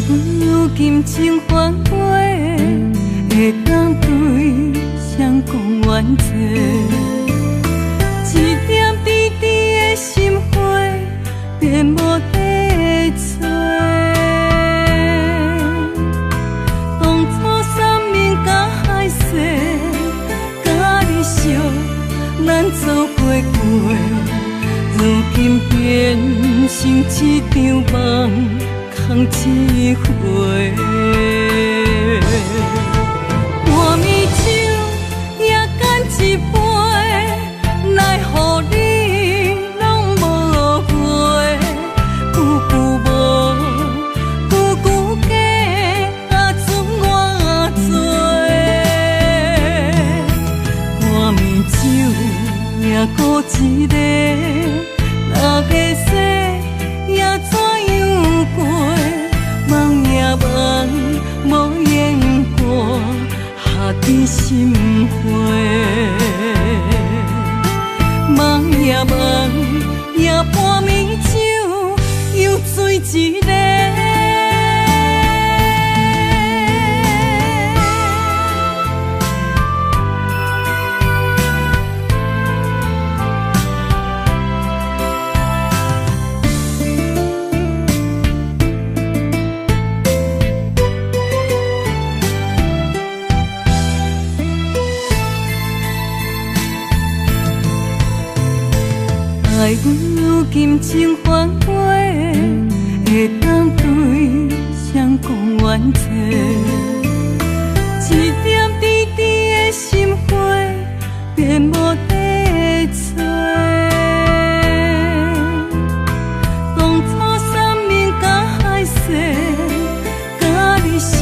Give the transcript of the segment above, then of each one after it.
阮有金情反悔，会当对谁讲冤罪？一点滴滴的心花，变无地找。当初三面甲海誓，甲你惜，咱做伙过，如今变成一场梦。空一回，半暝酒也干一杯，奈何你拢无回？久久无，久久假，准我做。半暝酒也孤一个，哪个说也怎样过？梦也梦，无言过，下伫心花。梦也梦，也半暝酒又醉一个。爱阮有金情反悔，会当对谁讲冤罪？一点滴滴的心花，变无地找。当初三面甲海誓，甲你惜，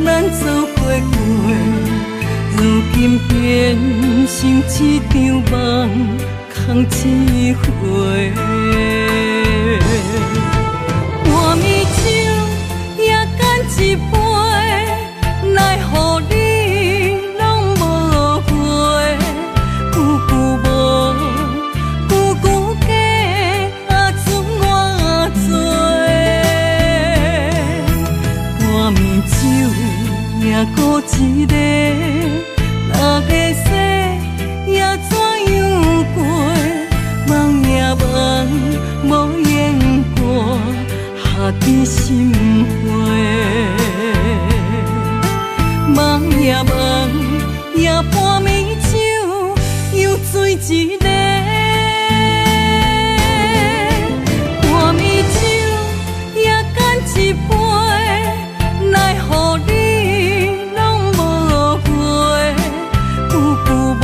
咱做伙过，如今变成一场梦。空一回，半暝酒也干一杯，奈何你拢无回？久久无，久久假，准我做。半暝酒也孤一个，哪个说也怎样过？梦也梦，无言过，下伫心花。梦也梦，也半暝酒又醉一个。半暝酒也干一杯，奈何你拢无回？久久无。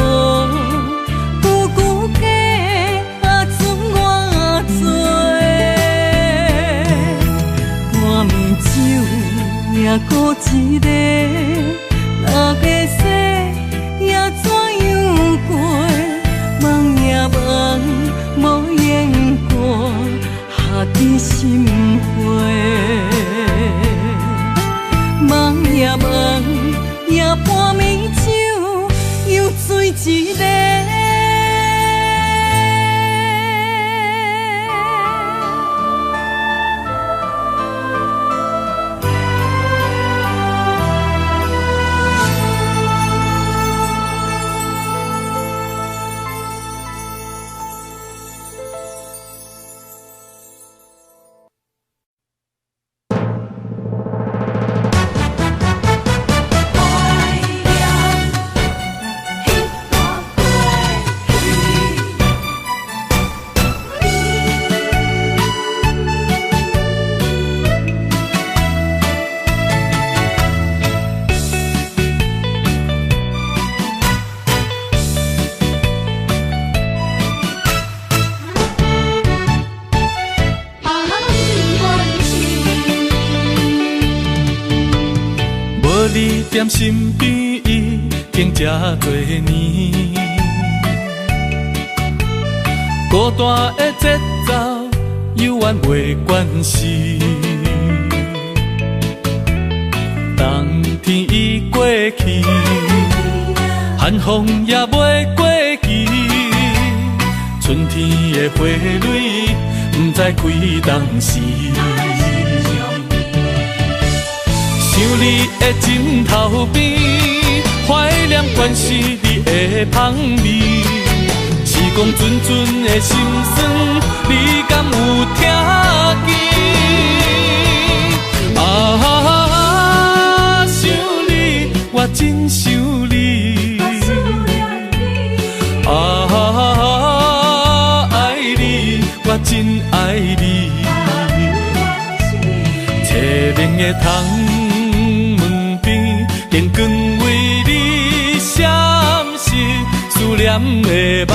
也孤一个，哪个说也怎样过？梦也梦，无言过，下伫心花。梦也梦，也半暝酒又醉一个。你踮身边，已经这多年，孤单的节奏，犹原袂惯势。冬天已过去，寒风也袂过期，春天的花蕊，不知开当时。你的枕头边，怀念关是你的香味。是讲阵阵的心酸，你敢有听见？啊，想你，我真想你。啊，爱你，我真爱你。凄冷的窗门边，电光为你闪烁，思念的梦，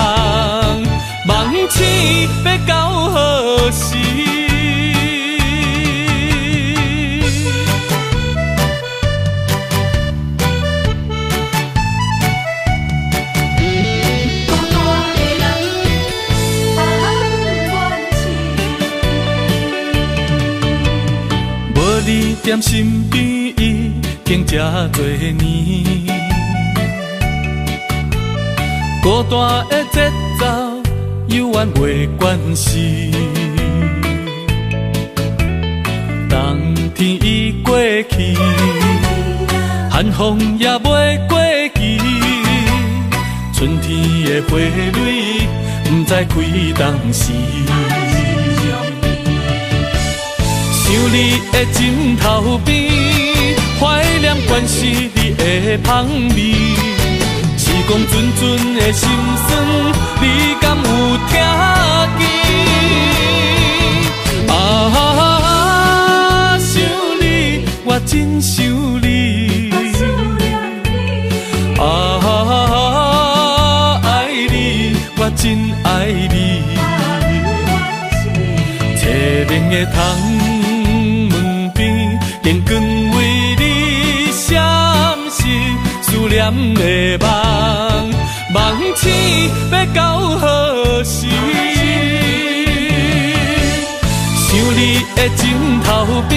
梦醒要到何时？你踮身边已经这多年，孤单的节奏犹原袂惯势。冬天已过去，寒风也袂过期，春天的花蕊不知开当时。想你的枕头边，怀念关是你的香味。是讲阵阵的心酸，你敢有听见？啊，想你，我真想你。啊，爱你，我真爱你。凄冷的窗电光为你闪烁，思念的梦，梦醒要到何时？想你的枕头边，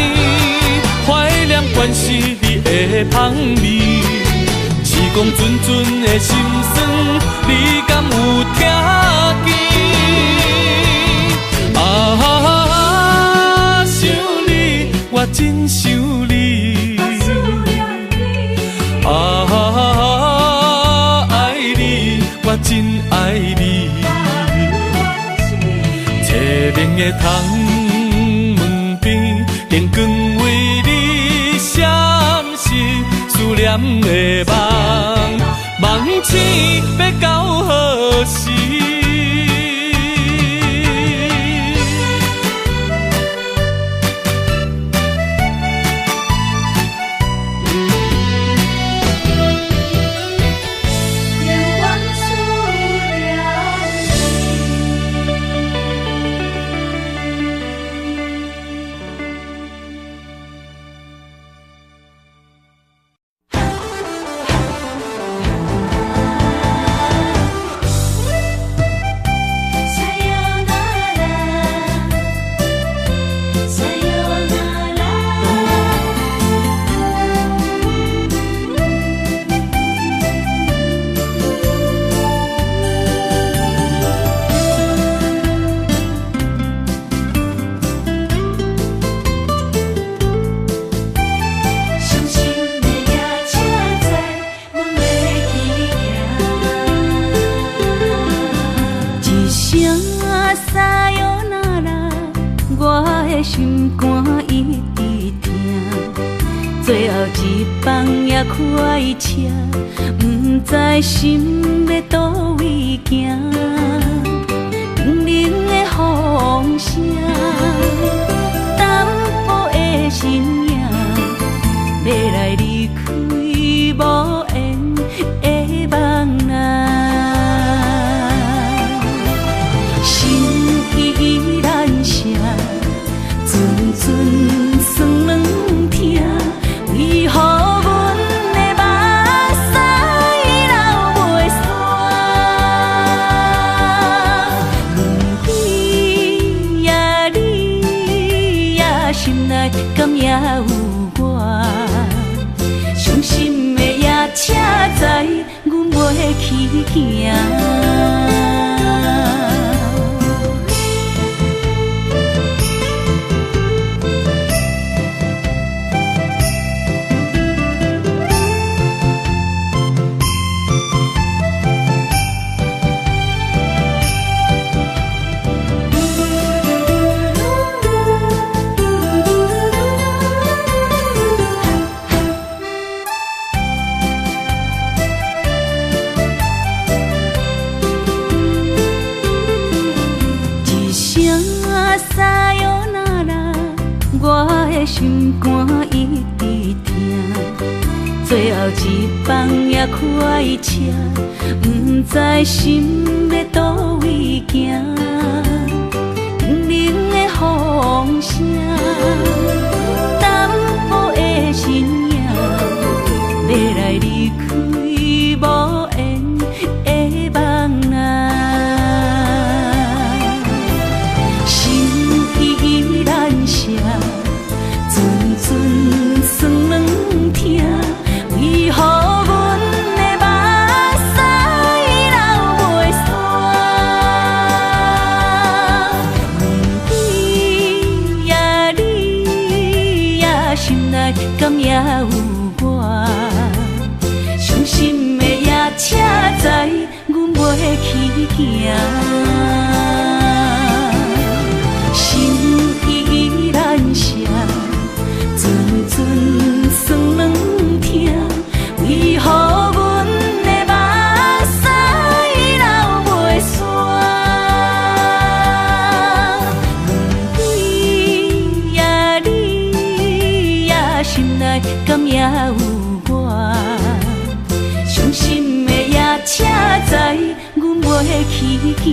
怀念关是你的香味。是讲阵阵的心酸，你敢有听见？啊，我真想你，啊，爱你，我真爱你。凄冷的窗门边，电光为你闪烁，思念的梦，梦醒要到何时？心肝一直疼，最后一放也开车，不知心要倒位行。冷冷的风声，淡薄的身影，要来离开无缘的梦啊。心依然声。阵阵酸软疼，为何阮的目屎流袂煞？轮回也你也心内敢也有我？伤心的夜车载，阮袂去行。心肝一直疼，最后一放也开车，不知心要倒位行，冷冷的风声，淡薄的身影，要来离开无缘的梦啊。阵酸软疼，为何阮的目屎流袂煞？问你呀，你呀，心内敢也有我？伤心的夜车载，阮袂去行。心依然伤。阵酸软疼，为何阮的目屎流袂煞？问你呀，你呀，心内敢也有我？伤心的夜车载，阮袂去行。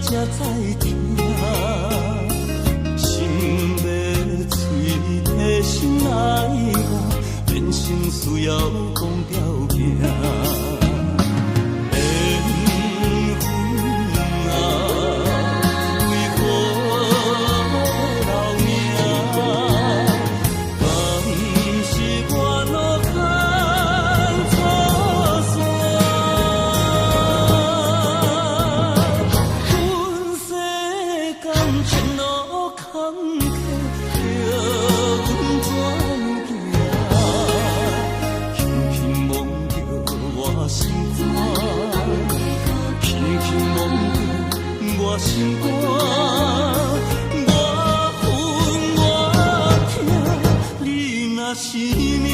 才知听，心要碎，提心来我，人生需要讲条行。心肝，我恨我痛，你若是命。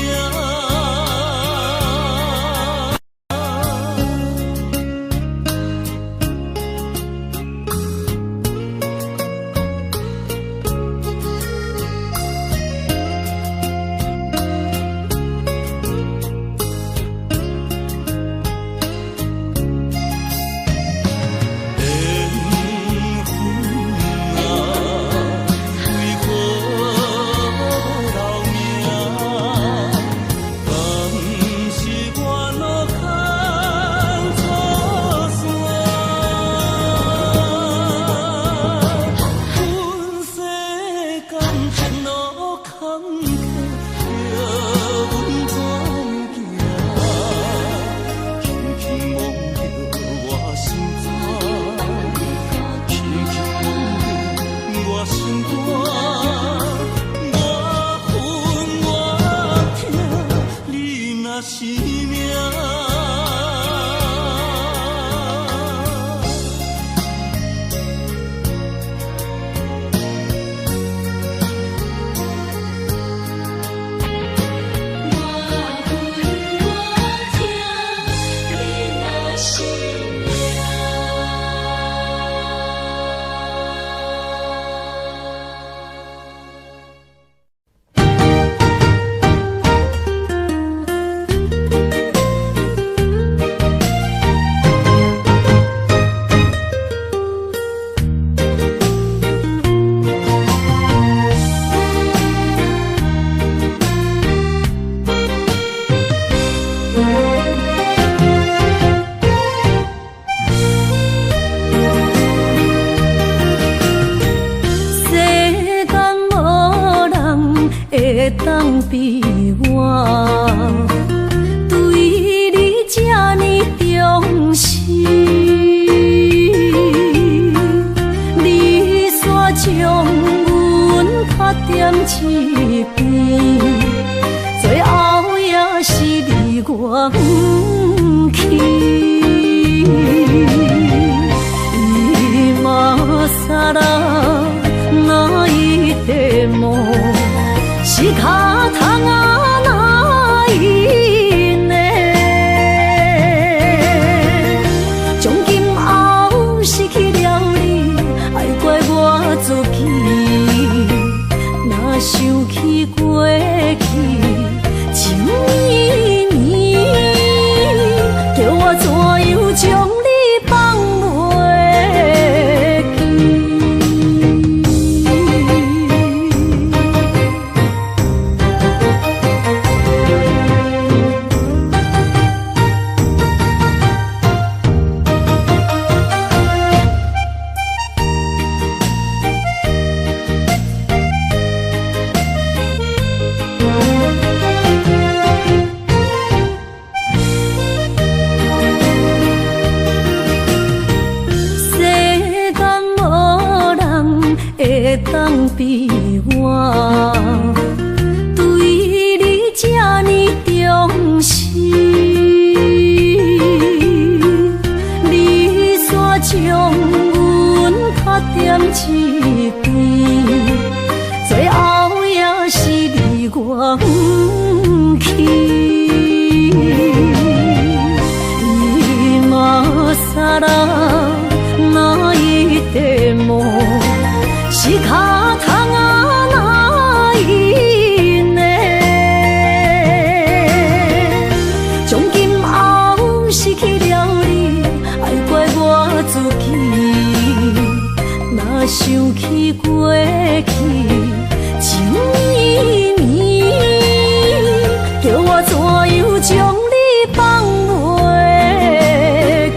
将你放袂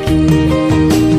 记。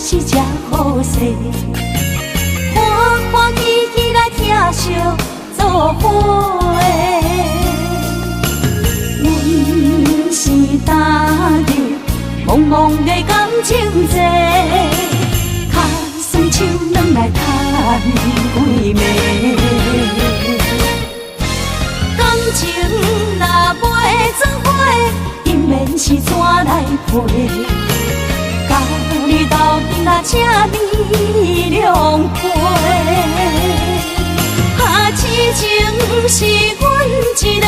是这好势，欢欢喜喜来疼惜做伙。阮是踏入茫茫的感情债，卡算手软来叹几暝。感情若袂做伙，因免是怎来陪？甲你斗阵啊，请你谅陪。啊，痴情是阮一个，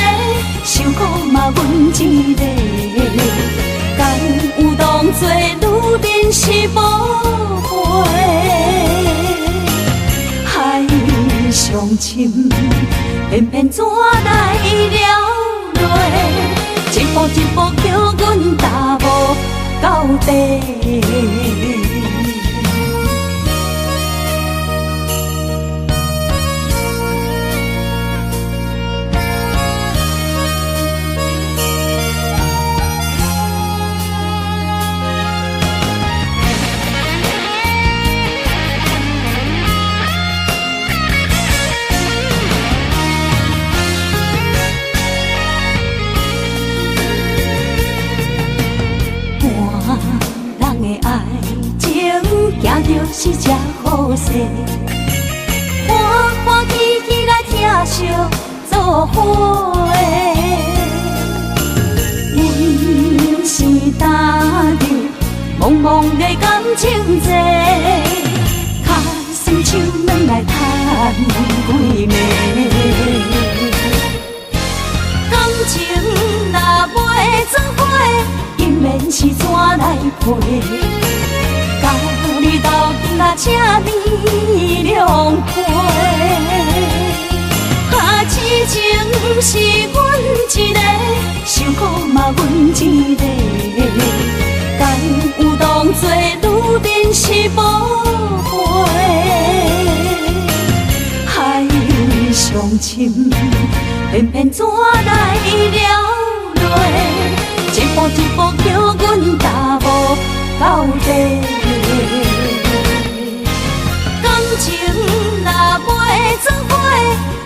受苦嘛阮一个。敢有当作女人是无悔？海上深，偏偏怎来了落？一步一步叫阮踏无到底。行着是这好势，欢欢喜喜来疼惜做伙。阮是踏入茫茫的感情债，卡算手软来叹几暝。感情若袂做伙，因免是怎来陪？甲你斗阵啊，请你谅陪。啊，痴情是阮一个，受苦嘛阮一个。敢有当作女人是无悔？海上深，偏偏怎来了落？一步一步叫阮踏无到底。感情若袂做伙，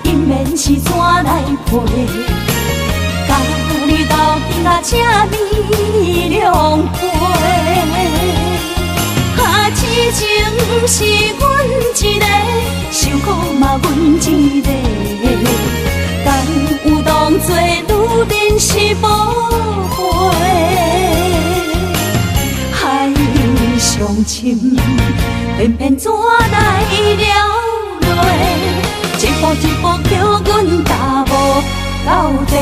因免是怎来陪？甲你斗阵啊，请你谅陪。啊，痴情是阮一个，受苦嘛阮一个。敢有当作女人是无悔？海上深，偏偏怎来了落？一步一步叫阮踏无到底。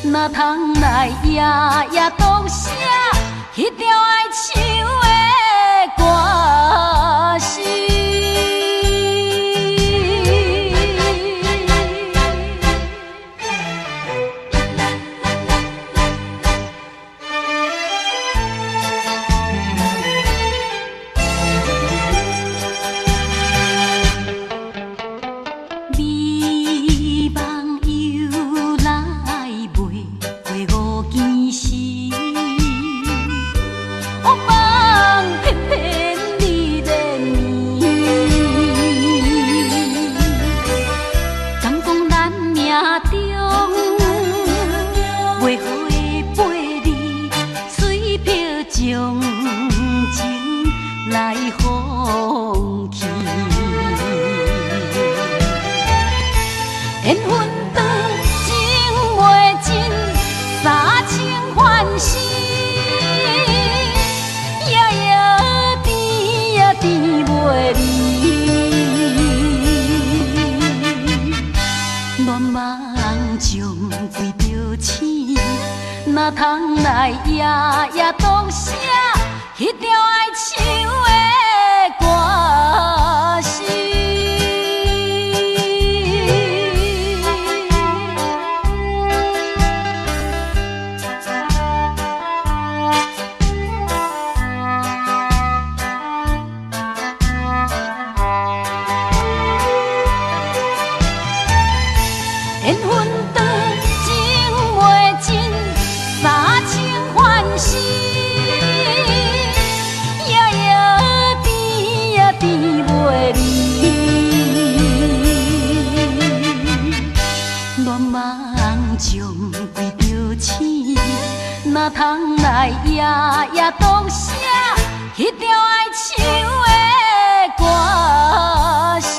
哪通来夜夜读写迄条爱唱的歌词？哪通来夜夜读写迄条爱唱的歌词？缘分长，情袂尽。三情欢喜，夜夜甜呀甜袂离。乱梦将规条星，哪通来夜夜读写迄条爱唱的歌词？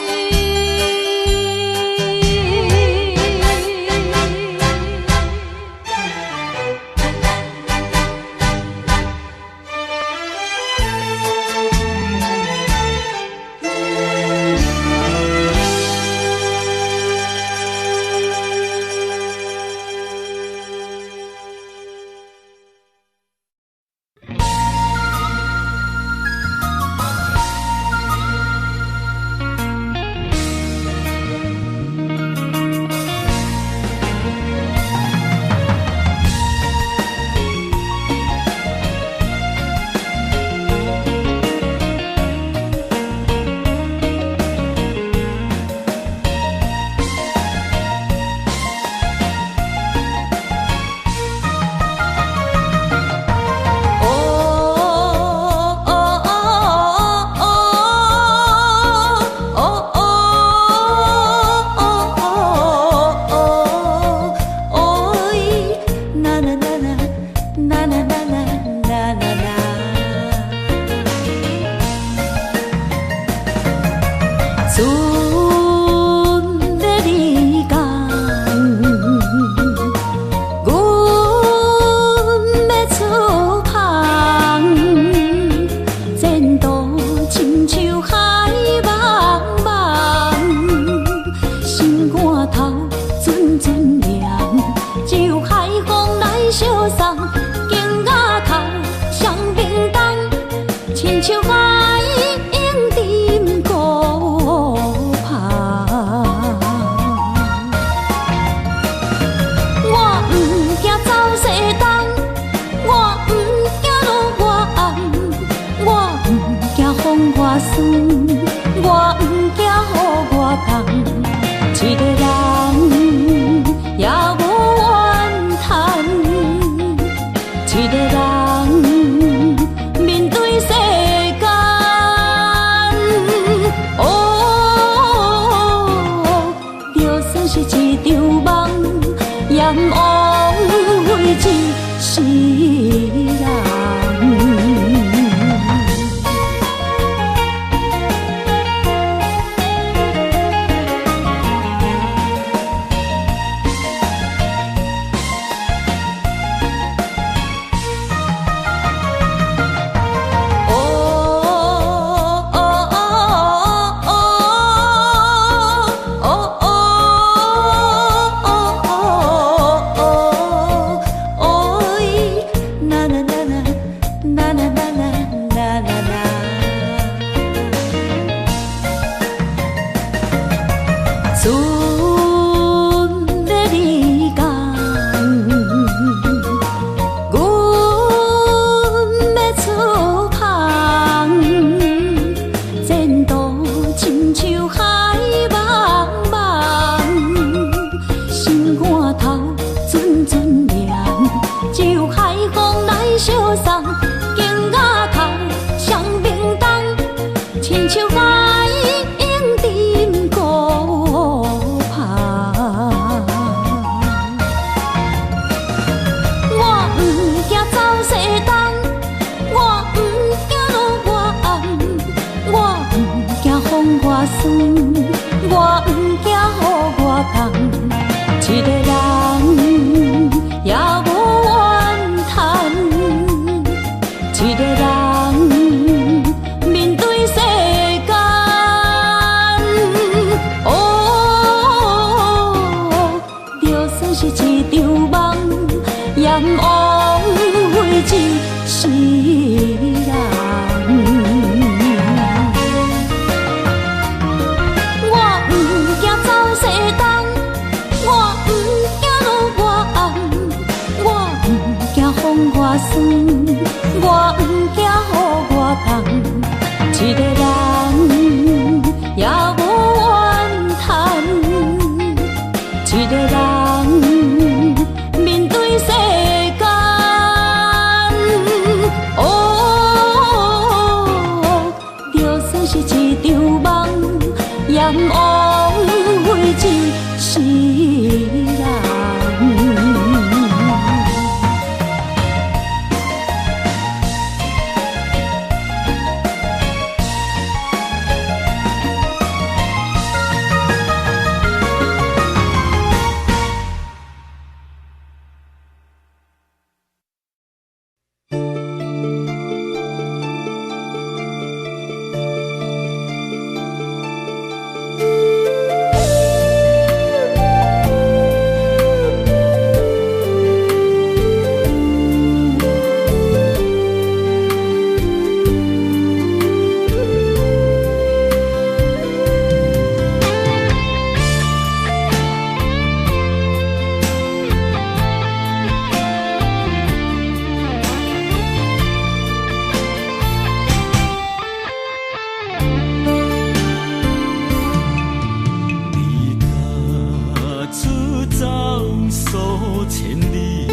千里，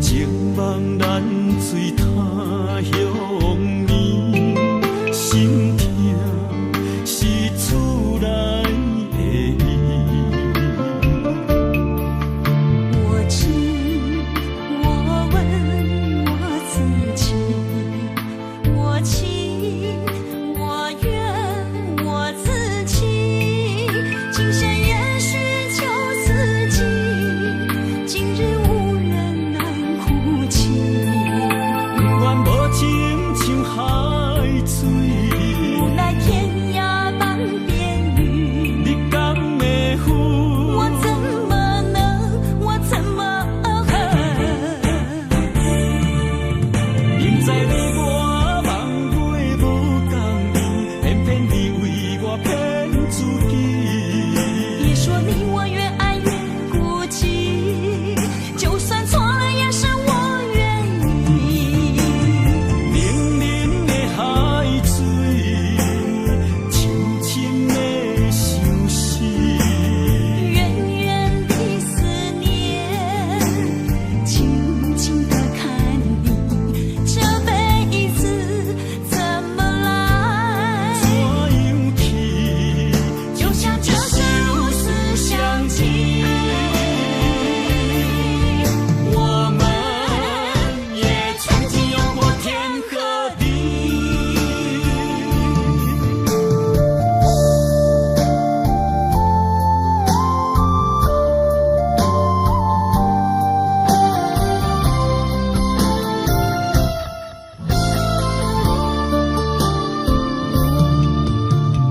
情梦难随他乡眠，心痛是厝内的伊。我知我问我自己，我情我愿我自己，今生也许就自己，今日无人难哭泣。不愿无情像海水，无奈天涯半边雨，你敢会负？我怎么能，我怎么明知你我梦袂无共伊，偏偏你为我骗自己。别说你我越爱越孤寂，就算错了也是我愿意。冷冷的海水，深深的相思。远远的思念，静静地看你，这辈子怎么来？怎样去？就像这生如此相近，我们也曾经有过天和地。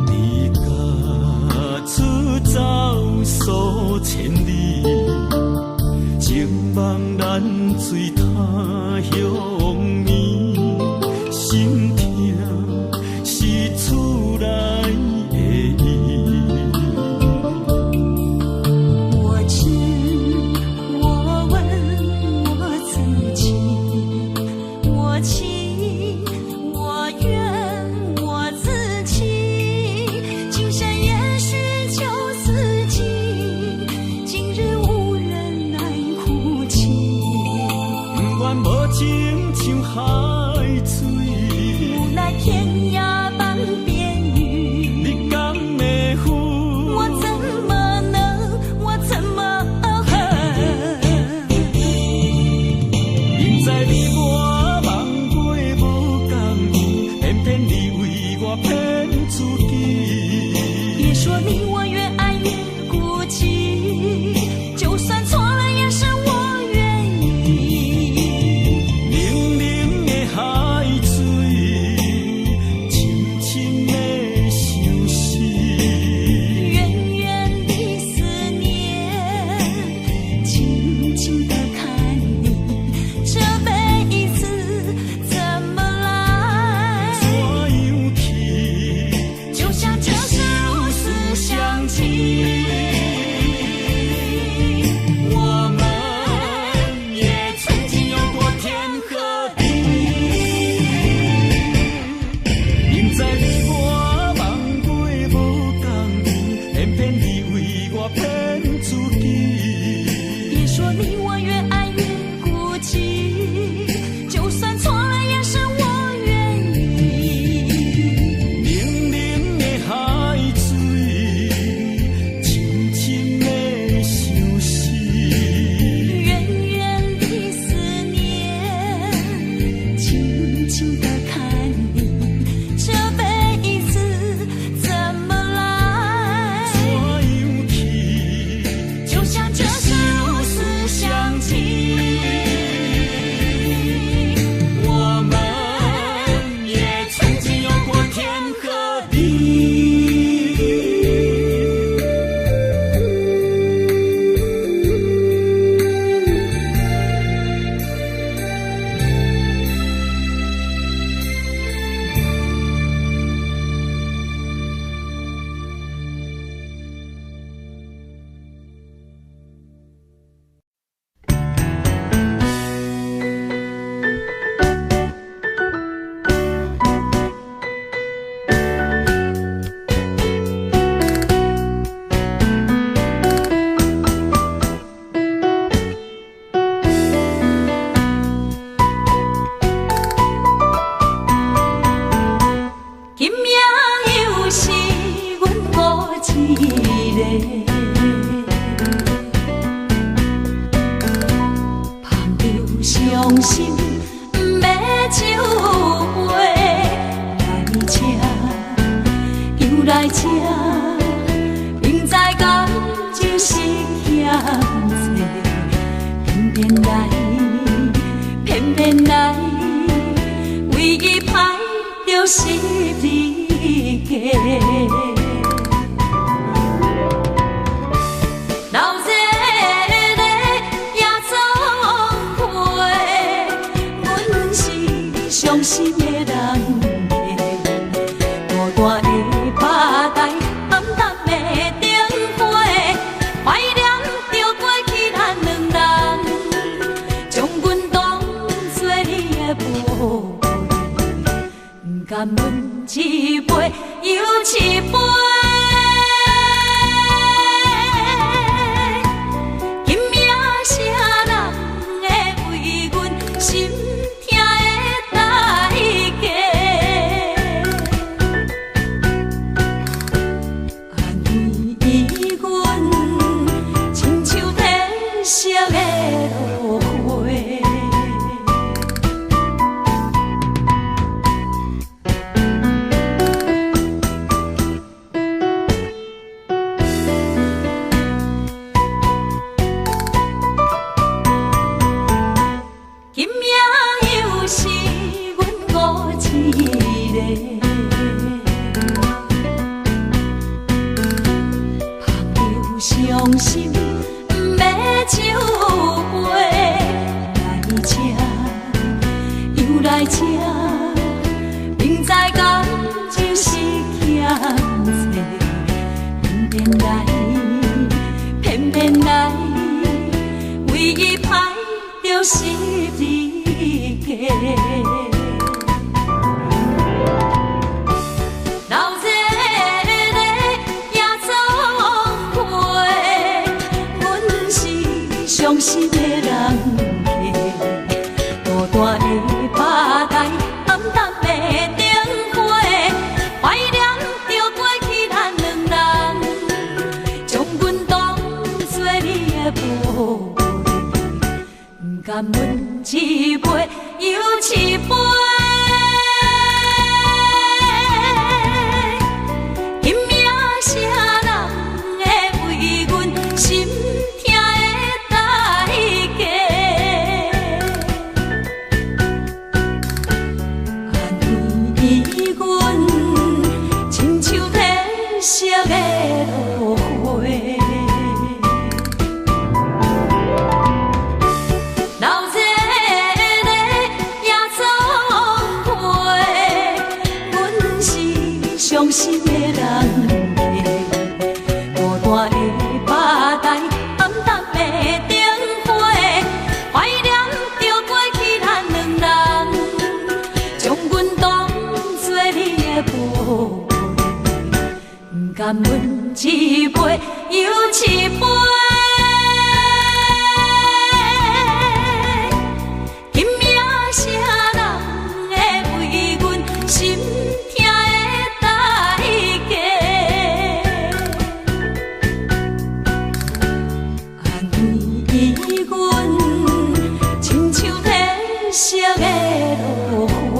你家出走数千里，情梦难随他乡眠，心痛是厝内的伊。我知我问我自己，我情我愿我自己，今生也许就自己，今日无人难哭泣。不愿无情像海水，无奈天涯半边雨，你敢会负？我怎么能，我怎么明知你我梦袂无共伊，偏偏你为我骗自己。别说你我越爱越孤寂，就算错了也是我愿意。冷冷的海水，深深的相思。远远的思念，静静地看你，这辈子怎么来？怎样去？就像这生如此相近，我们也曾经有过天和地。明知你我梦袂无共伊，偏偏你为我骗自己。别说你我越爱越孤寂，就算错了也是我愿意。冷冷的海水，甘问一杯又一杯。今夜啥人会为阮心痛的代价？安慰阮，亲像天色的落花。今夜又是阮孤一个，朋友伤心不要酒杯，来吃又来吃，明知感情是欠债，偏偏来，唯一歹就是你家。闹热热夜总会，阮是伤心的人家，孤单的吧台，暗淡的灯花，怀念着过去咱两人，将阮当作你的宝贝。甘问一杯又一杯，今夜啥人会为阮心痛的代价？安慰阮，亲像天色的落花。闹热热夜总会，阮是伤心的人家，孤单的吧台，暗淡的灯花，怀念着过去咱两人，将阮当作你的宝贝。甘问一杯又一杯。今夜啥人会为阮心痛的代价？安慰阮，亲像天色的落花。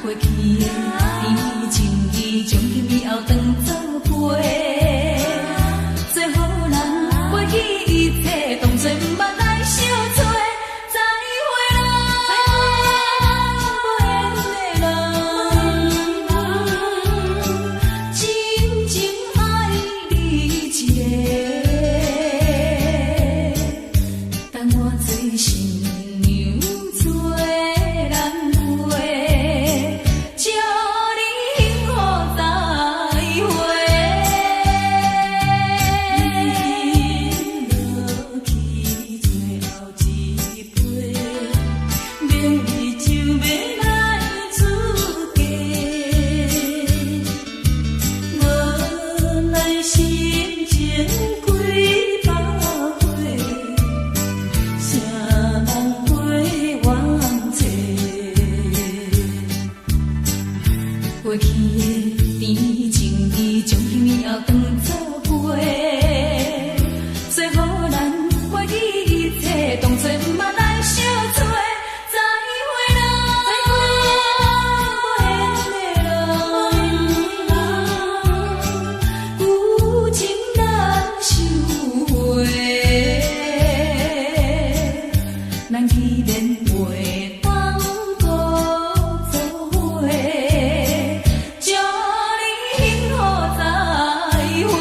过去的甜情意，从今以后当作陪。最好咱袂记一切，当作毋捌来相找。再会啦，真情爱你一个，等我做新娘做人陪，祝你幸福再会。落去最后一杯，明日就要来出嫁，无奈心情几百回。谁人陪阮坐？过去的甜情意，从今以后当作陪。最好咱袂记一切，当作毋捌来相找。再会啦，有情难收回。咱既然袂当搁做伙，祝你幸福再会。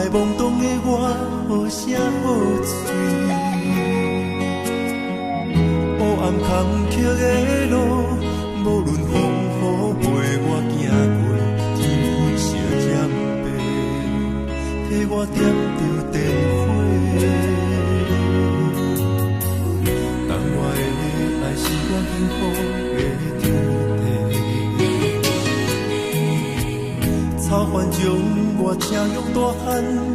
太懵懂的我，好声好嘴。黑暗坎坷的路，无论风雨陪我行过，天昏烧渐白，替我点着灯火。当我的爱是我幸福的草原将我请用大汉，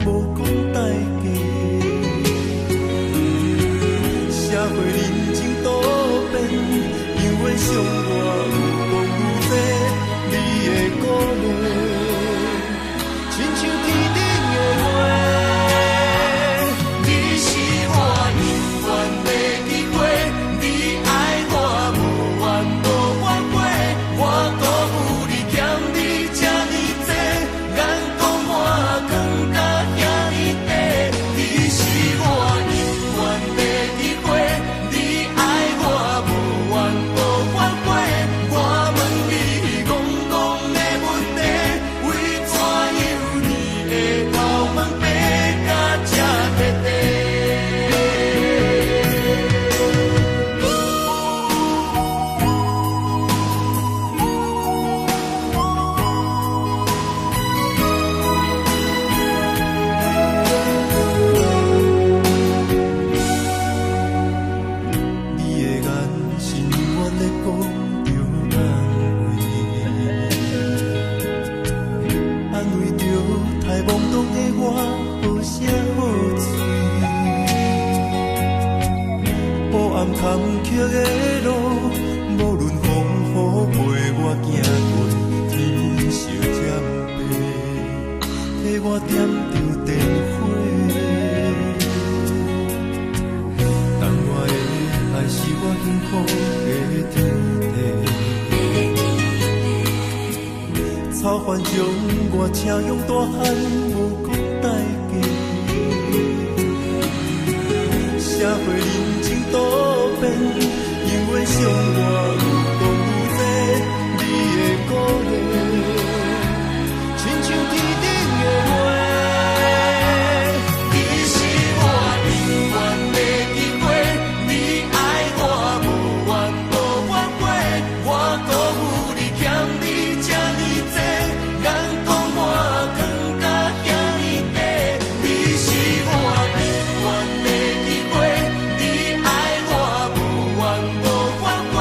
无讲代价。社会人情多变，因为伤我有讲有多，你的鼓励，亲像天顶的花。你是我永远的机会，你爱我无怨无反悔，我辜负你欠你这呢多。眼光满更加遐呢多，你是我永远的机会，你爱我无怨无反悔。我问你戆戆的问题，为怎样你的头毛白甲这白白？坎坷的路，无论风雨陪我行过，天昏烧渐白，替我点着灯火。当我的爱是我幸福的天地，草原将我请用大汉，无讲代价。社会人情多变，因为伤我有讲有多，你的鼓励，亲像天顶的花。你是我永远的机会，你爱我无怨无反悔，我辜负你欠你这呢多，眼光满更加遐呢多。你是我永远的机会。你爱我无怨无反悔，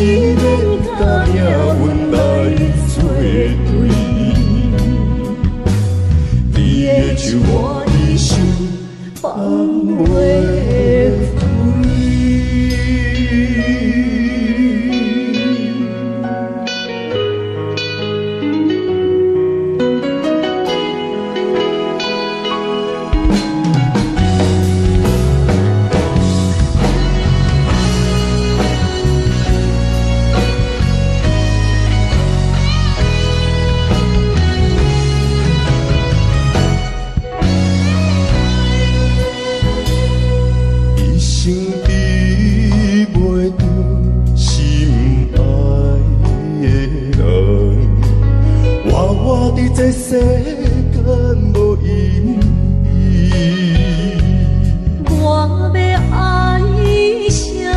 是免甲命运来作对。你的手我的手，放袂开。这世间无意义，我要爱谁人，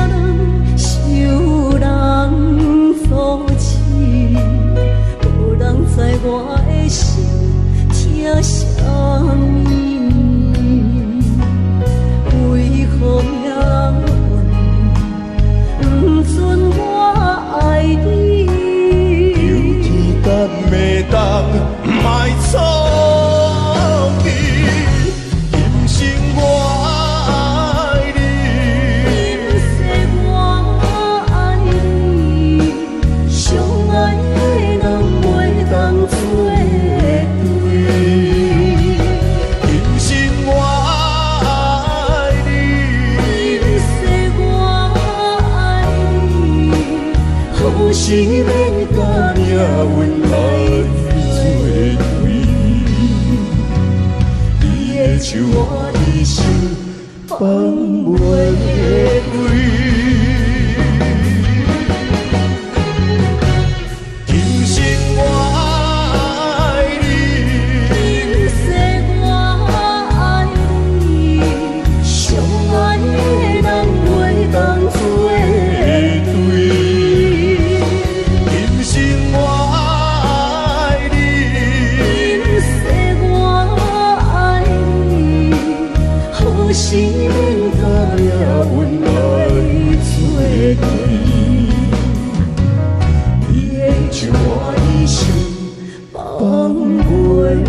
受人所欺，无人知我的心疼啥物，为何命运不准我爱你？有天干袂当。卖错你，今生我爱你，今世我爱你，相爱的人袂当作对。今生我爱你，今世我爱你，好是免甲命运来。手我的手，放袂开。今生我爱你，今世我爱你，相爱的人袂当作对。今生我爱你，今世我爱你。好是免甲命运来作对，你的手我的手，放袂开。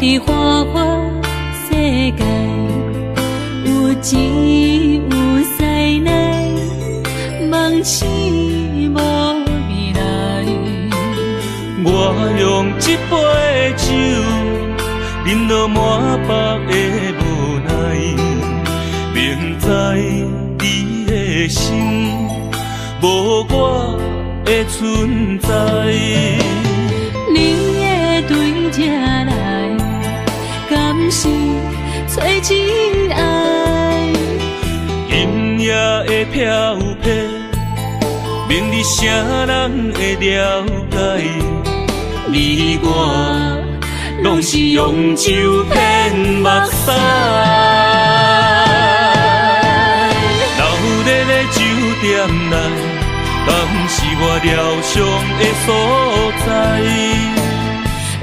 伫花花世界，有钱有势来，梦醒无未来。我用一杯酒，饮落满腹的无奈，明知你的心无我的存在。你的对这来，敢是找真爱？音乐的飘飘，明日谁人会了解？你我拢是用酒骗目屎，流热的酒店内，敢是我疗伤的所在？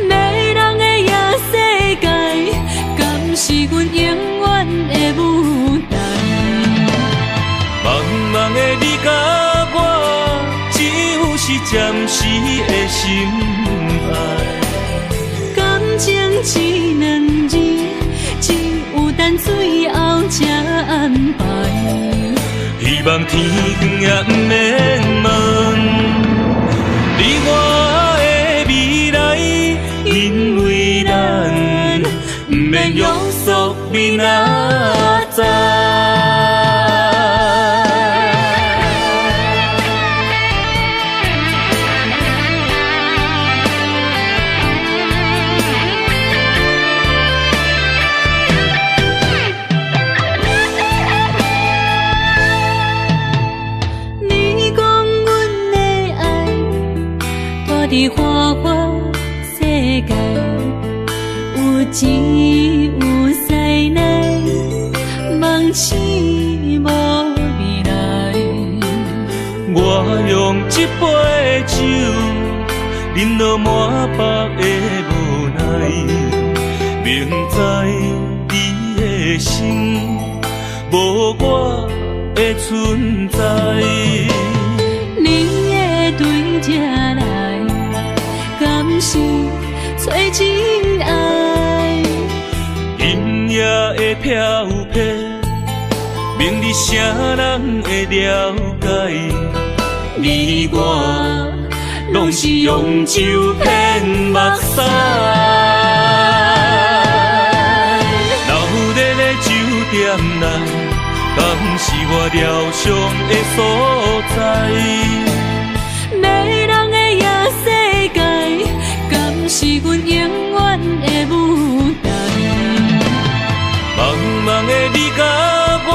迷人的夜世界，敢是阮永远的舞台？茫茫的你甲我，只有是暂时的心爱。感情一两字，只有等最后才安排。希望天光也不免问，你我的未来，因为免约束明仔载。你讲阮的爱，住伫花花世界。有钱有势来，梦醒无未来。我用一杯酒，饮落满腹的无奈，明知你的心无我的存在。你的对这来，敢是找真爱？音乐的飘飘，明日啥人会了解？你我拢是用酒骗目屎，留在酒店内，敢是我疗伤的所在？迷人的夜世界，敢是阮永远的舞台？茫茫的你甲我，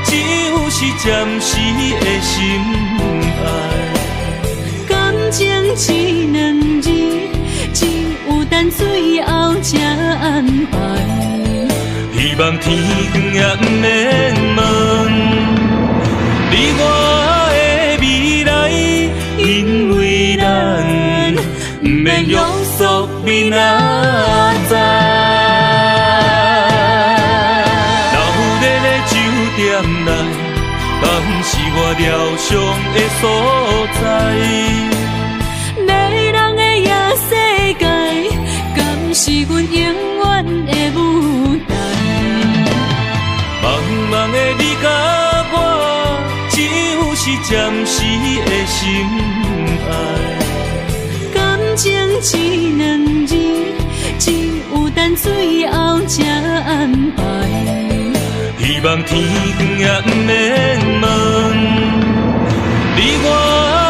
只有是暂时的心爱。感情只两字，只有等最后才安排。希望天光也不免问，你我的未来，因为咱不免约束明仔载。敢是我疗伤的所在？迷人的夜世界，敢是阮永远的舞台？茫茫的你甲我，只有是暂时的心爱。感情只两字，只有等最后才安排。希望天光也不免问，你我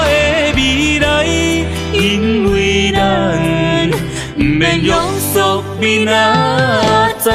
的未来，因为咱不免约束明仔载。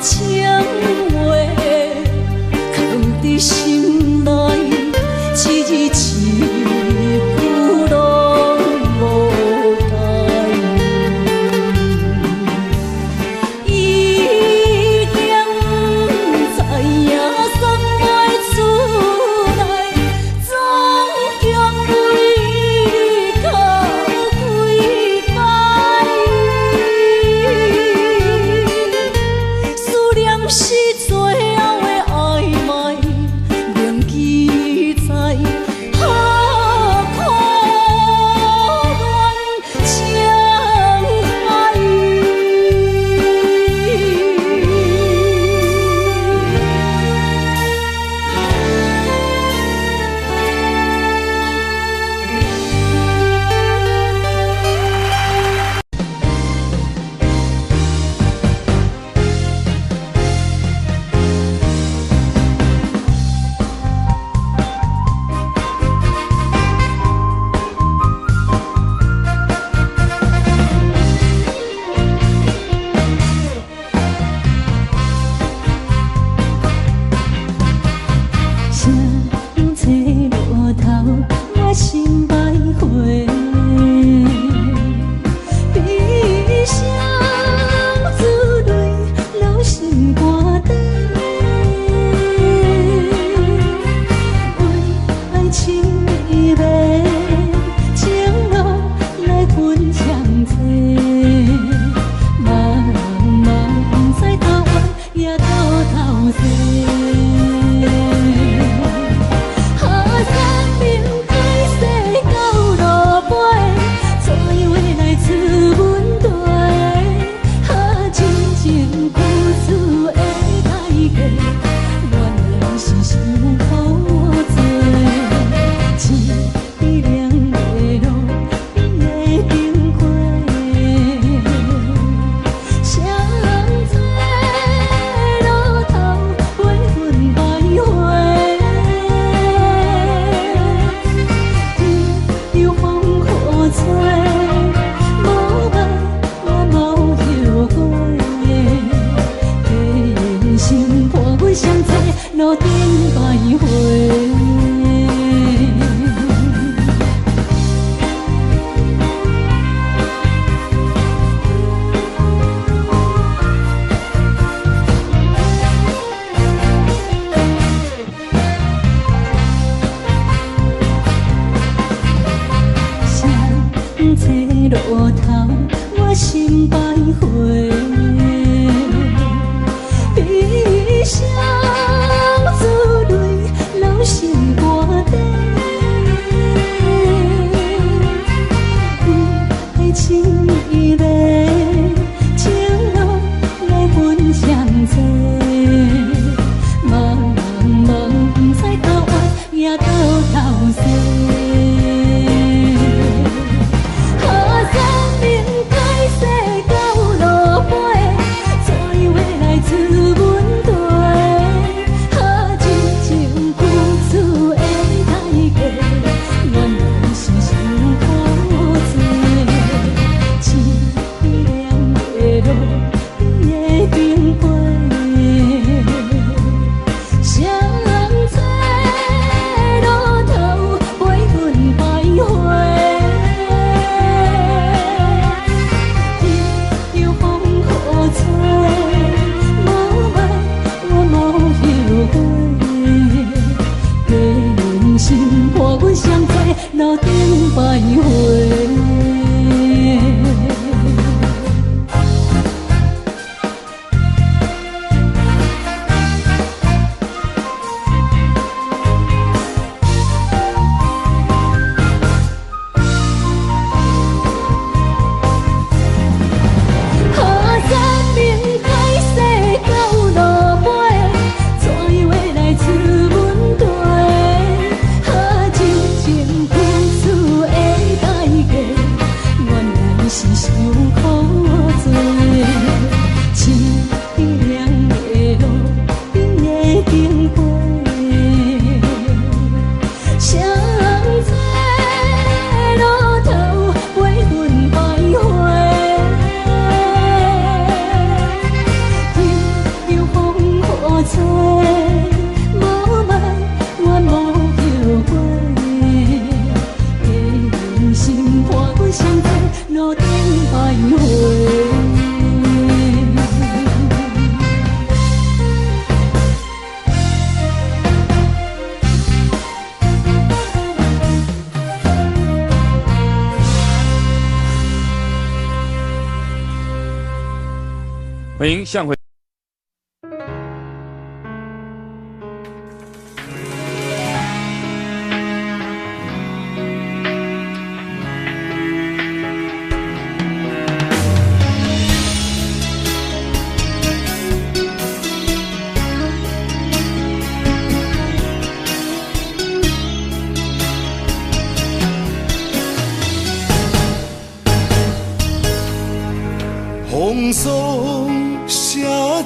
情话，藏伫心内，一字一句拢无改。伊竟不知影送袂出来，总强为伊哭几摆。思念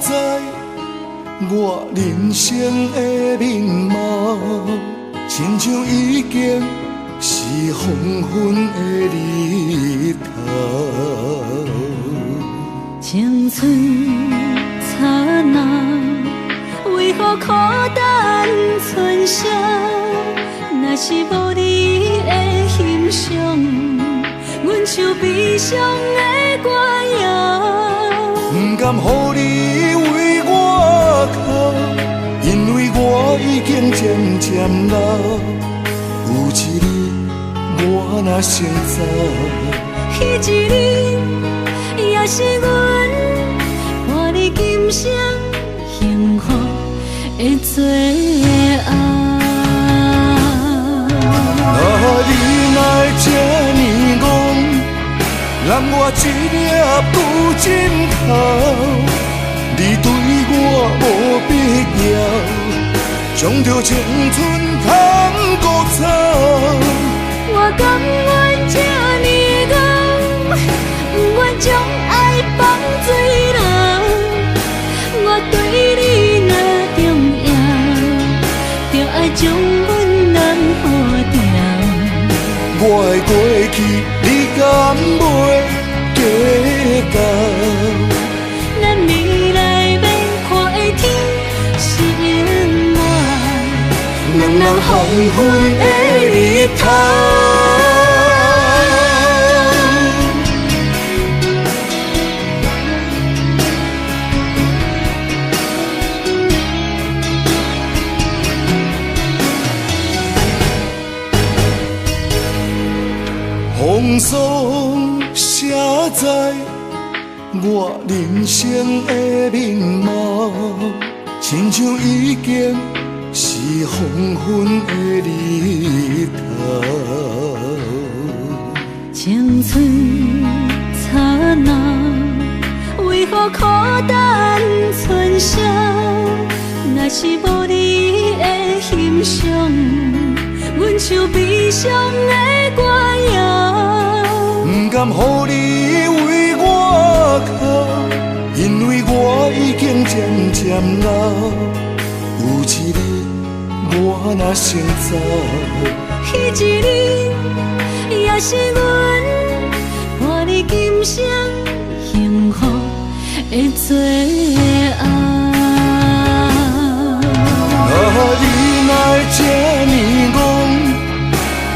在我人生的面貌，亲像已经是黄昏的日头。青春刹那，为何孤单存剩？若是无你的欣赏，阮像悲伤的歌谣。不甘予你为我哭，因为我已经渐渐老。有一日我若先走，彼一日也是阮伴你今生幸福的最后。你若会这呢戆，揽我一粒不枕头，你对我无必要，将着青春通孤走。我甘愿这呢戆，不愿将爱放水流。我对你若重要，就爱将阮人付掉。我的过去，你敢袂计较？咱未来免看的天是永远，两人黄昏的日头。风霜写在我人生的面貌，亲像已经是黄昏的日头。青春刹那，为何孤单存剩？若是无你的欣赏，阮像悲伤的歌谣。不甘予你为我哭，因为我已经渐渐老。有一日我若先走，彼一日也是阮伴你今生幸福的最后。你若会这呢戆，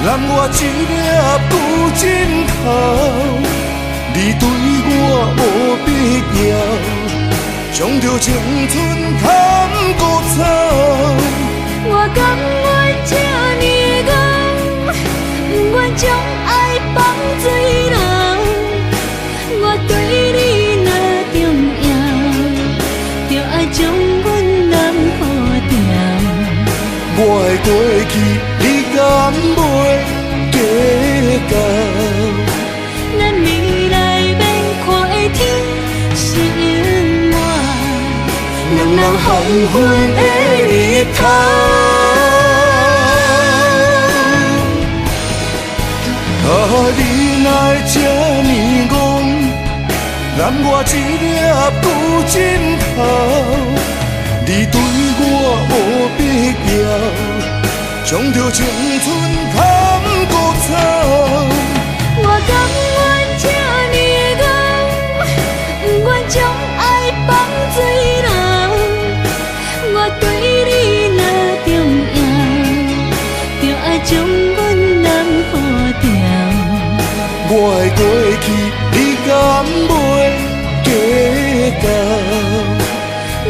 揽我一粒不枕头，你对我无必要，将着青春通孤走。我甘愿这呢戆，不愿将爱放水流。我对你若重要，就爱将阮人付掉。我的过去，你敢袂计较？咱未来免看的天是永远，两人黄昏的日头。你若会这呢戆，揽我一粒不枕头，你对我无必要，将着青春通孤走。我甘愿这呢戆，不愿将爱放水流。我对你若重要，就爱将阮人付掉。我的过去，你敢袂计较？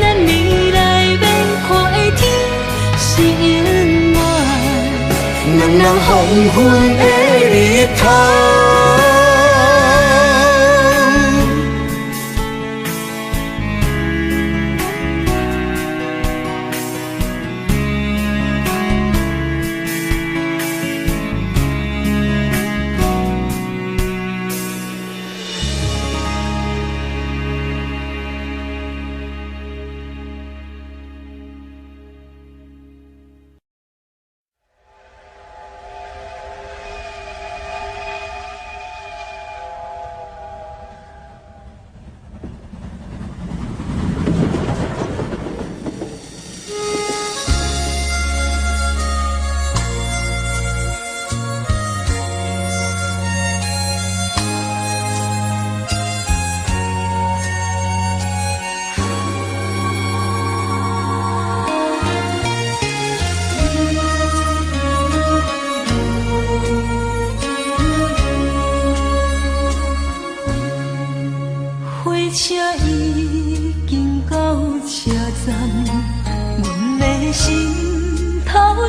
咱未来免看的天是永远，两人黄昏的日头。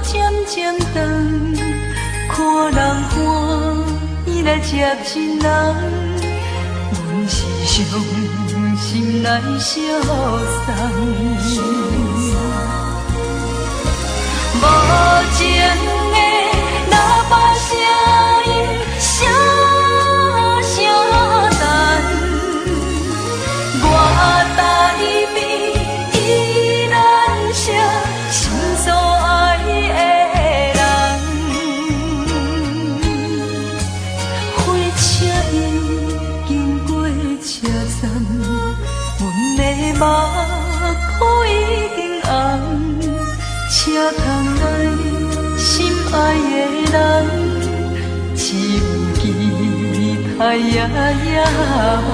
渐渐长，看人欢喜来接亲人，阮是伤心来相送。无情的喇叭声音，声声淡，我台边依然写心所爱的人。火车已经过车站，阮的目眶已经红，车窗内心爱的人，只有期待夜夜梦。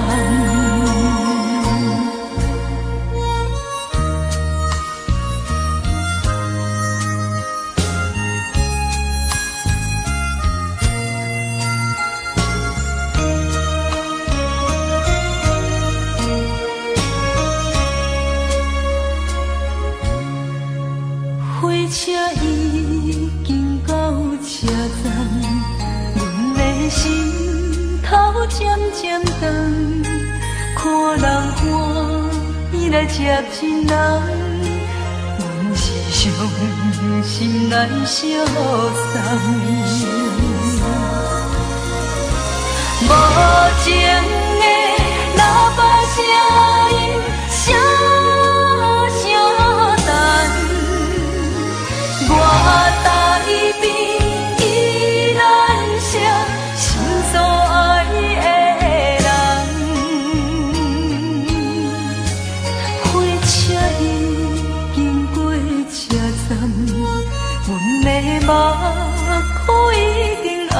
火车已经到车站，阮的心头渐渐长，看人欢喜来接亲人，阮是伤心来相送。无情的喇叭声音，声声淡，我台边依然写心所爱的人。火车已经过车站，阮的目眶已经红，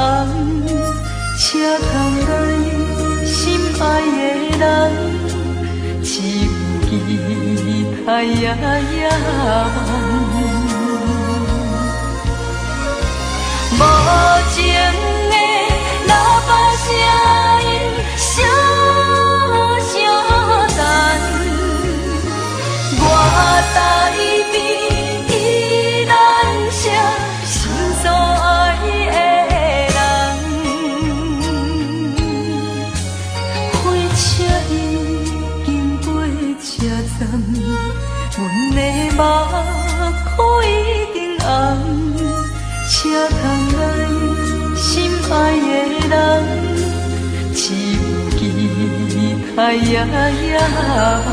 车窗内心爱的人，只有期待夜夜梦。无情的喇叭声音，声声淡，我台边依然写心所爱的人。火车已经过车站，阮的目眶已经红，车窗内心爱的人，只有期待夜夜梦。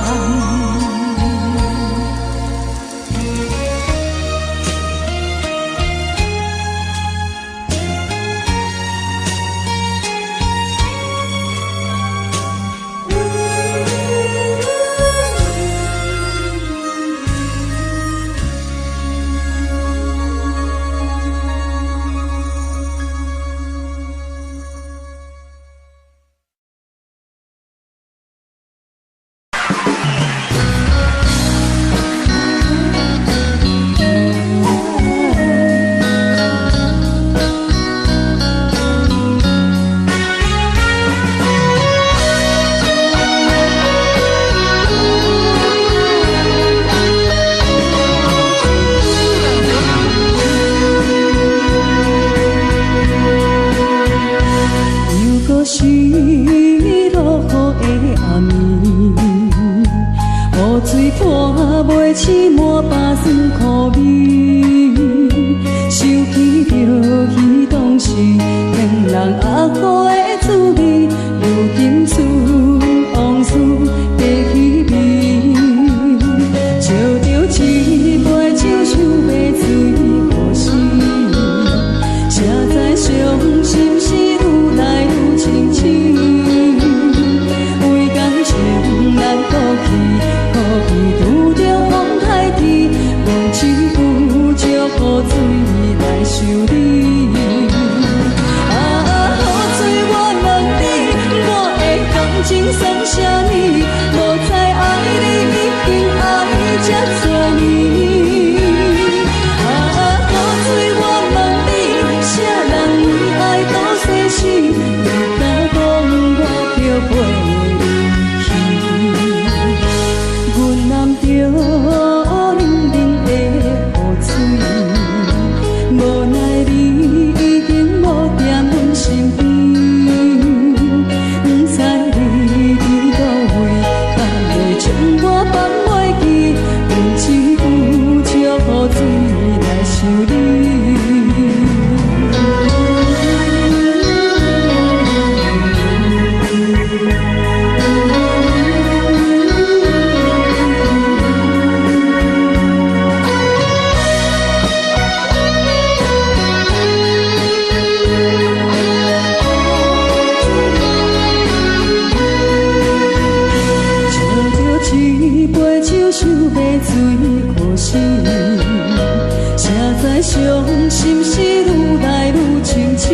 伤心事愈来愈清醒，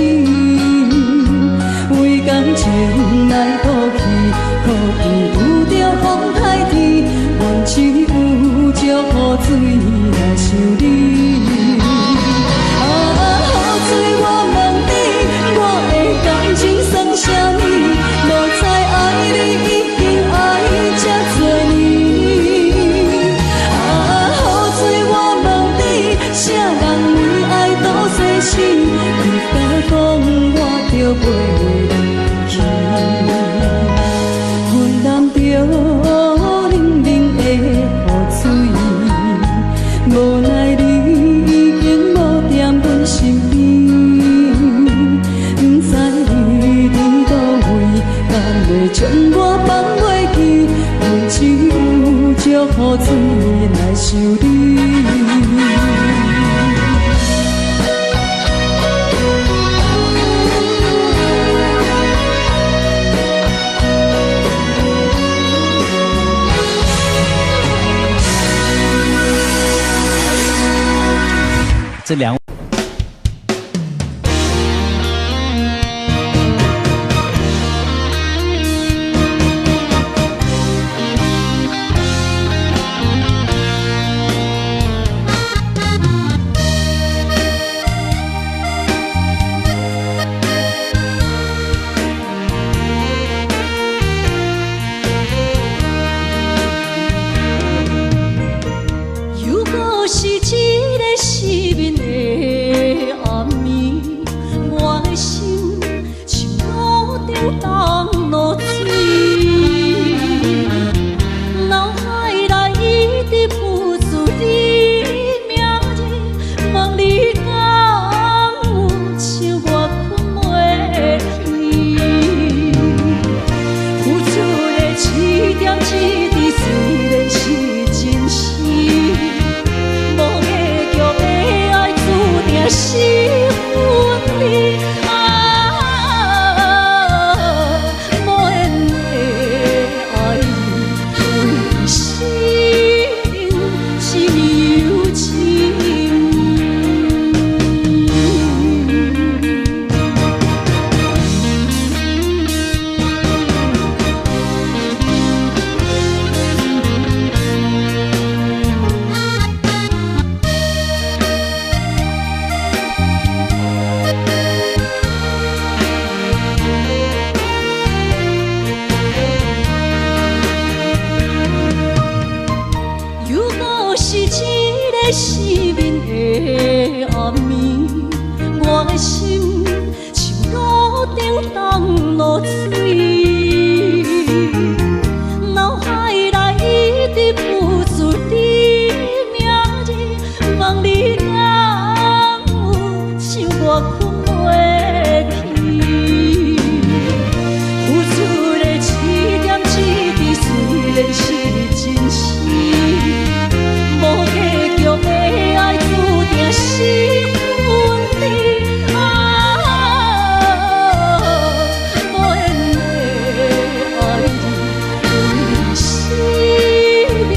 为感情来赌气，可见拄着风台天，愿只有祝雨水来想你。雨水我问你，我的感情算啥物？无知爱你已经爱这多年。雨水我问你，啥人为爱赌生死？你敢讲我着袂离去？分担着冷冷的雨水，无奈你已经无踮阮身边，不知你伫倒位，敢会将我放袂记？阮只有祝雨水来想你。这两位。如果是一个失眠的暗暝，我的心像路顶东落水，脑海内一直浮出你名字，望你敢有像我困袂去，付出的一点一滴虽然是真实。是分离无缘的爱为生是有情。失眠的暗暝，我的心像路顶东落水，脑海内一直浮出你名字，望你敢有像我困袂去，付出的一点一滴虽然是真实。无计较的爱，注定是分离无缘的爱，为生命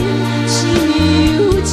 是有情。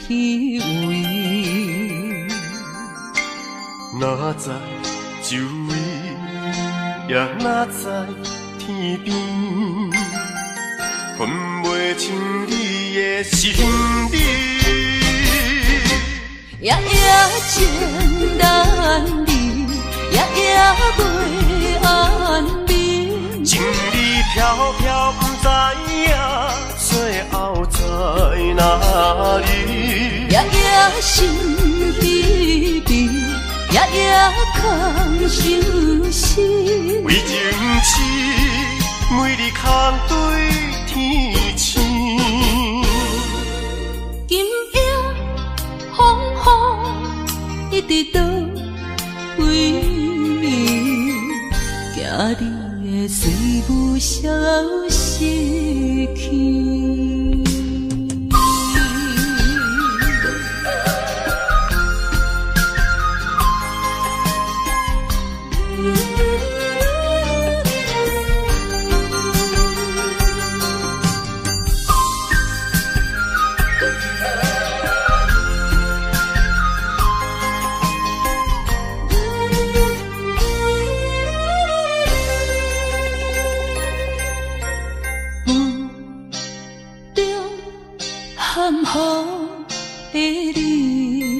虚伪。哪知周围，也哪知天边，分袂清你的心理。夜夜情难离，夜夜袂安眠。情意飘飘，不知影最后在哪里。夜夜心悲悲，夜夜空相思。为情痴，每日空对天星。今夜风雨一直到为暝，惊你的随无消息去。含糊的你，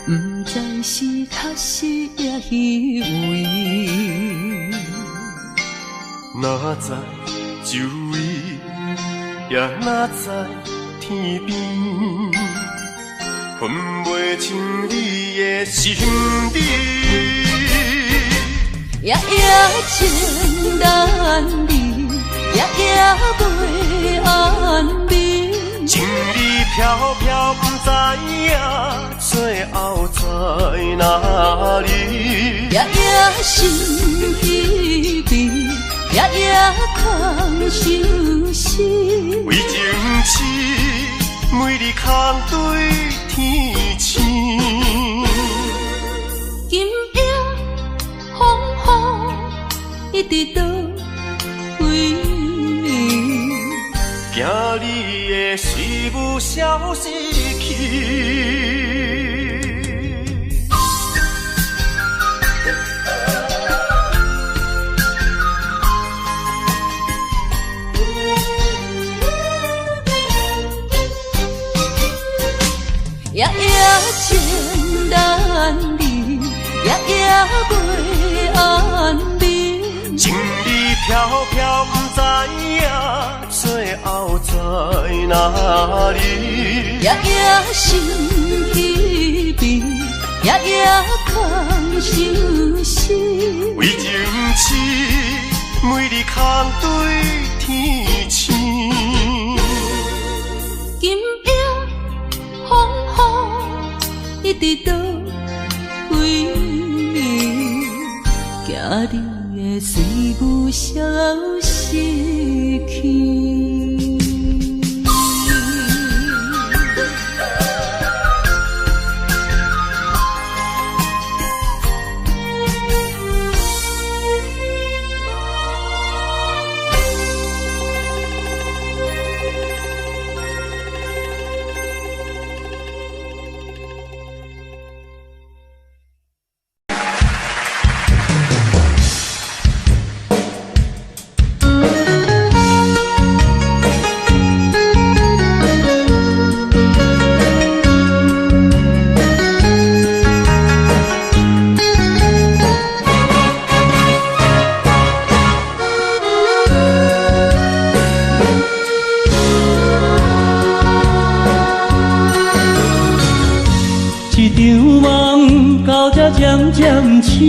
不知是确实也虚伪。哪知周围，也哪知天边，分袂清你的心理。夜夜情难离，夜夜袂安眠。情意飘飘，不知影最后在哪里。夜夜心悲悲，夜夜空相思。为情痴，每日空对天星。今夜风雨一直到为暝，惊你的随无消息去。夜夜情难离，夜夜袂安眠。情意飘飘，不知影最后在哪里。夜夜心悲悲，夜夜空相思。为情痴，每日空对天星。今夜风雨一直到为暝，惊你的随无消息去。渐渐醒，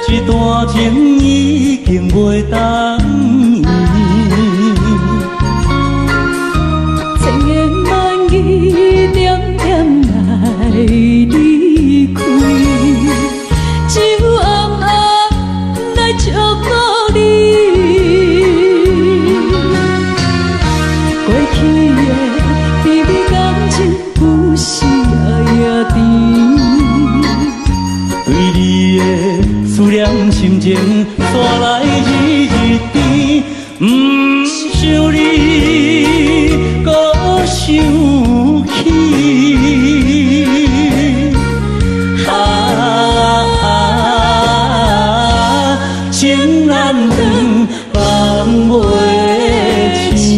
这段情已经袂当圆。千言万语点点来离开，只有暗暗来祝福你。过去的甜蜜感情，有时也甜。对你的思念心情，带来日日甜。不想你搁想起。情难断，放袂清。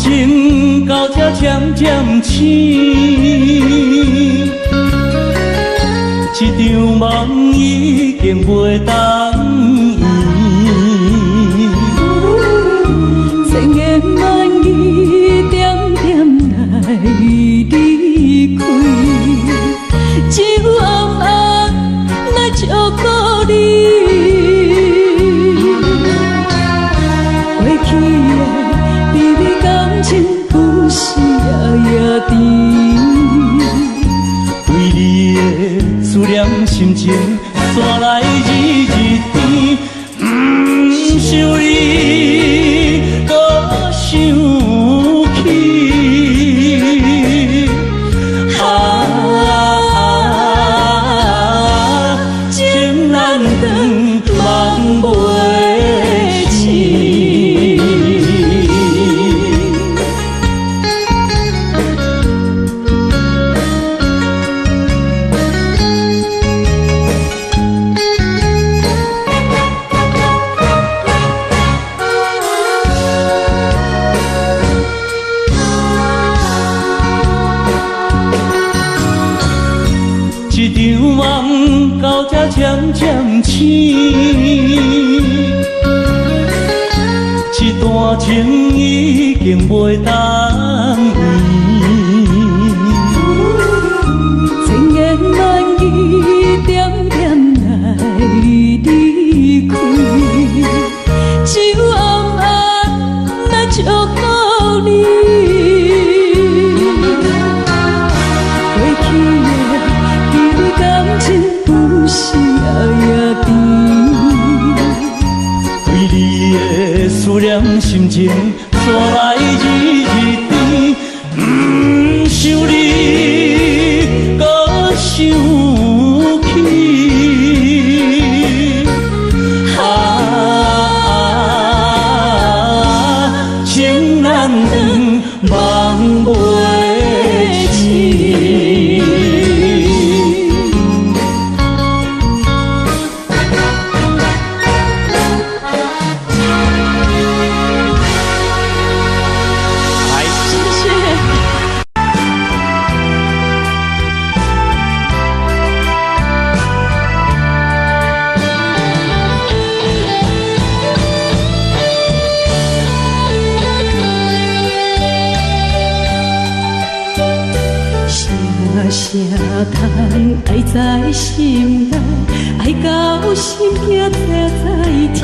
情到这渐渐醒，这场梦已经袂当圆。千言万语点点来离开，只有暗暗来照顾你。过去的美丽感情，不是夜夜甜。为你的思念心情，山来日日甜。不想你，搁想起。情难断，梦袂醒。一场梦到这渐渐醒，一段情已经袂当圆。千言万语点点来离开，只有暗暗来照顾你。过去的美丽感情，不是夜夜甜。为你的思念心情，山来日日甜。不想你，搁想起。情难断，梦袂醒。啥通爱在心内，爱到心惊痛在疼，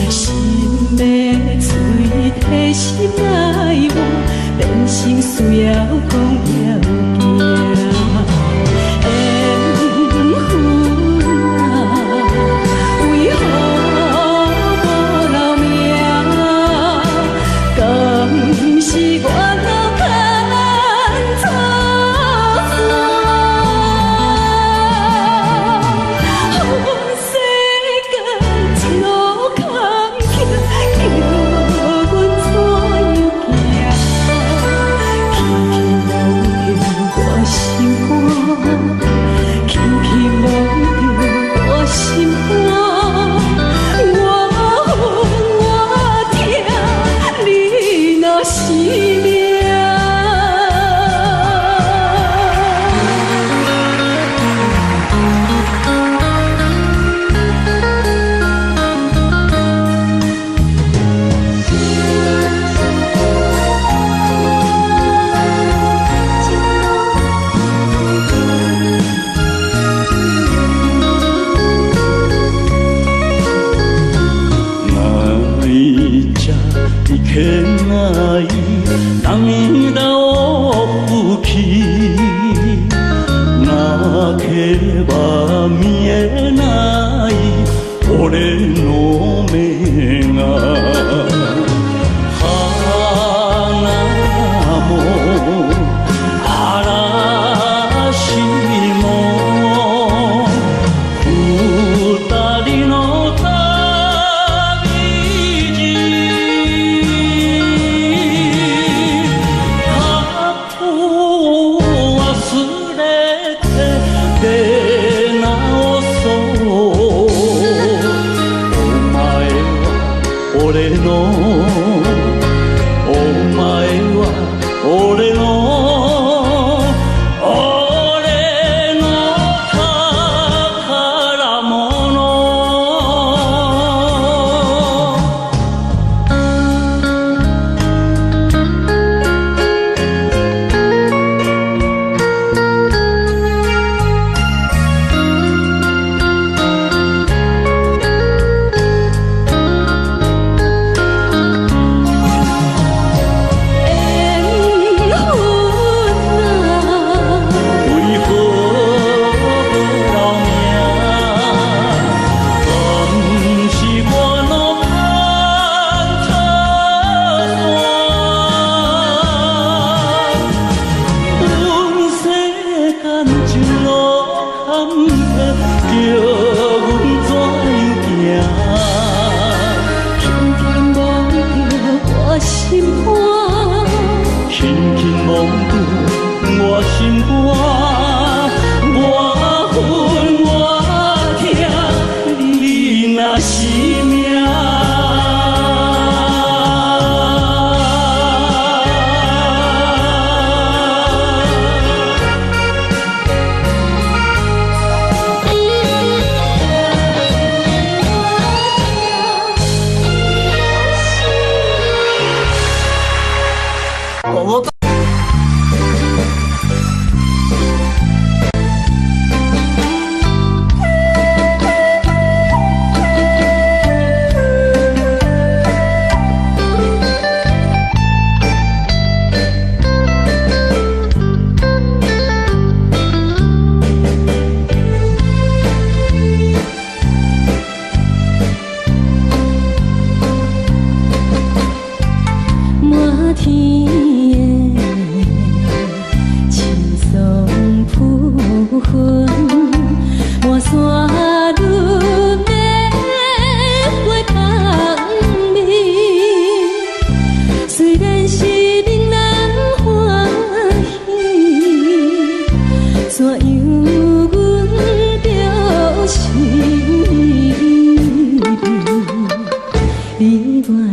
心要嘴替心来话，变成需要讲了惊。缘分啊，为何无留名？敢是我？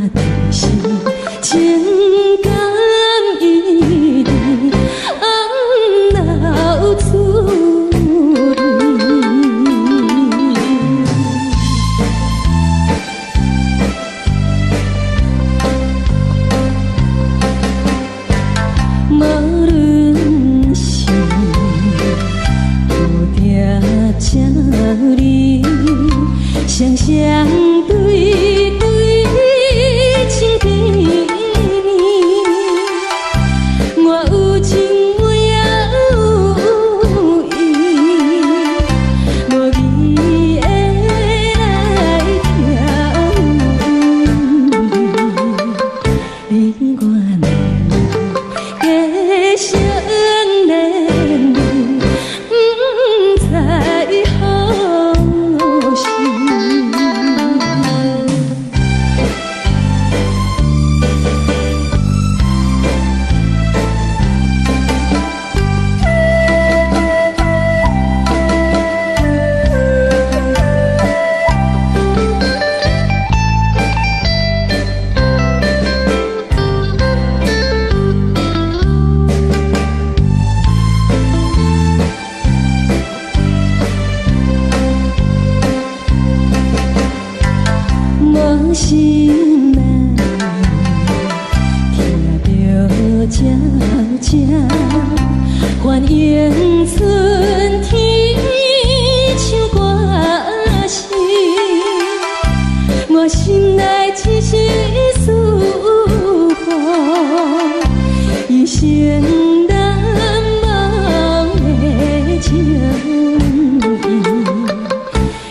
就是情感一定红流出无论是有定这里，双双对对情甜蜜，我有情我也有意，无味的来调味，你我能继续恋恋，不知何时。无心难，听着悄悄，欢迎春天唱歌声，我心内一时思怀，一生难忘的情谊，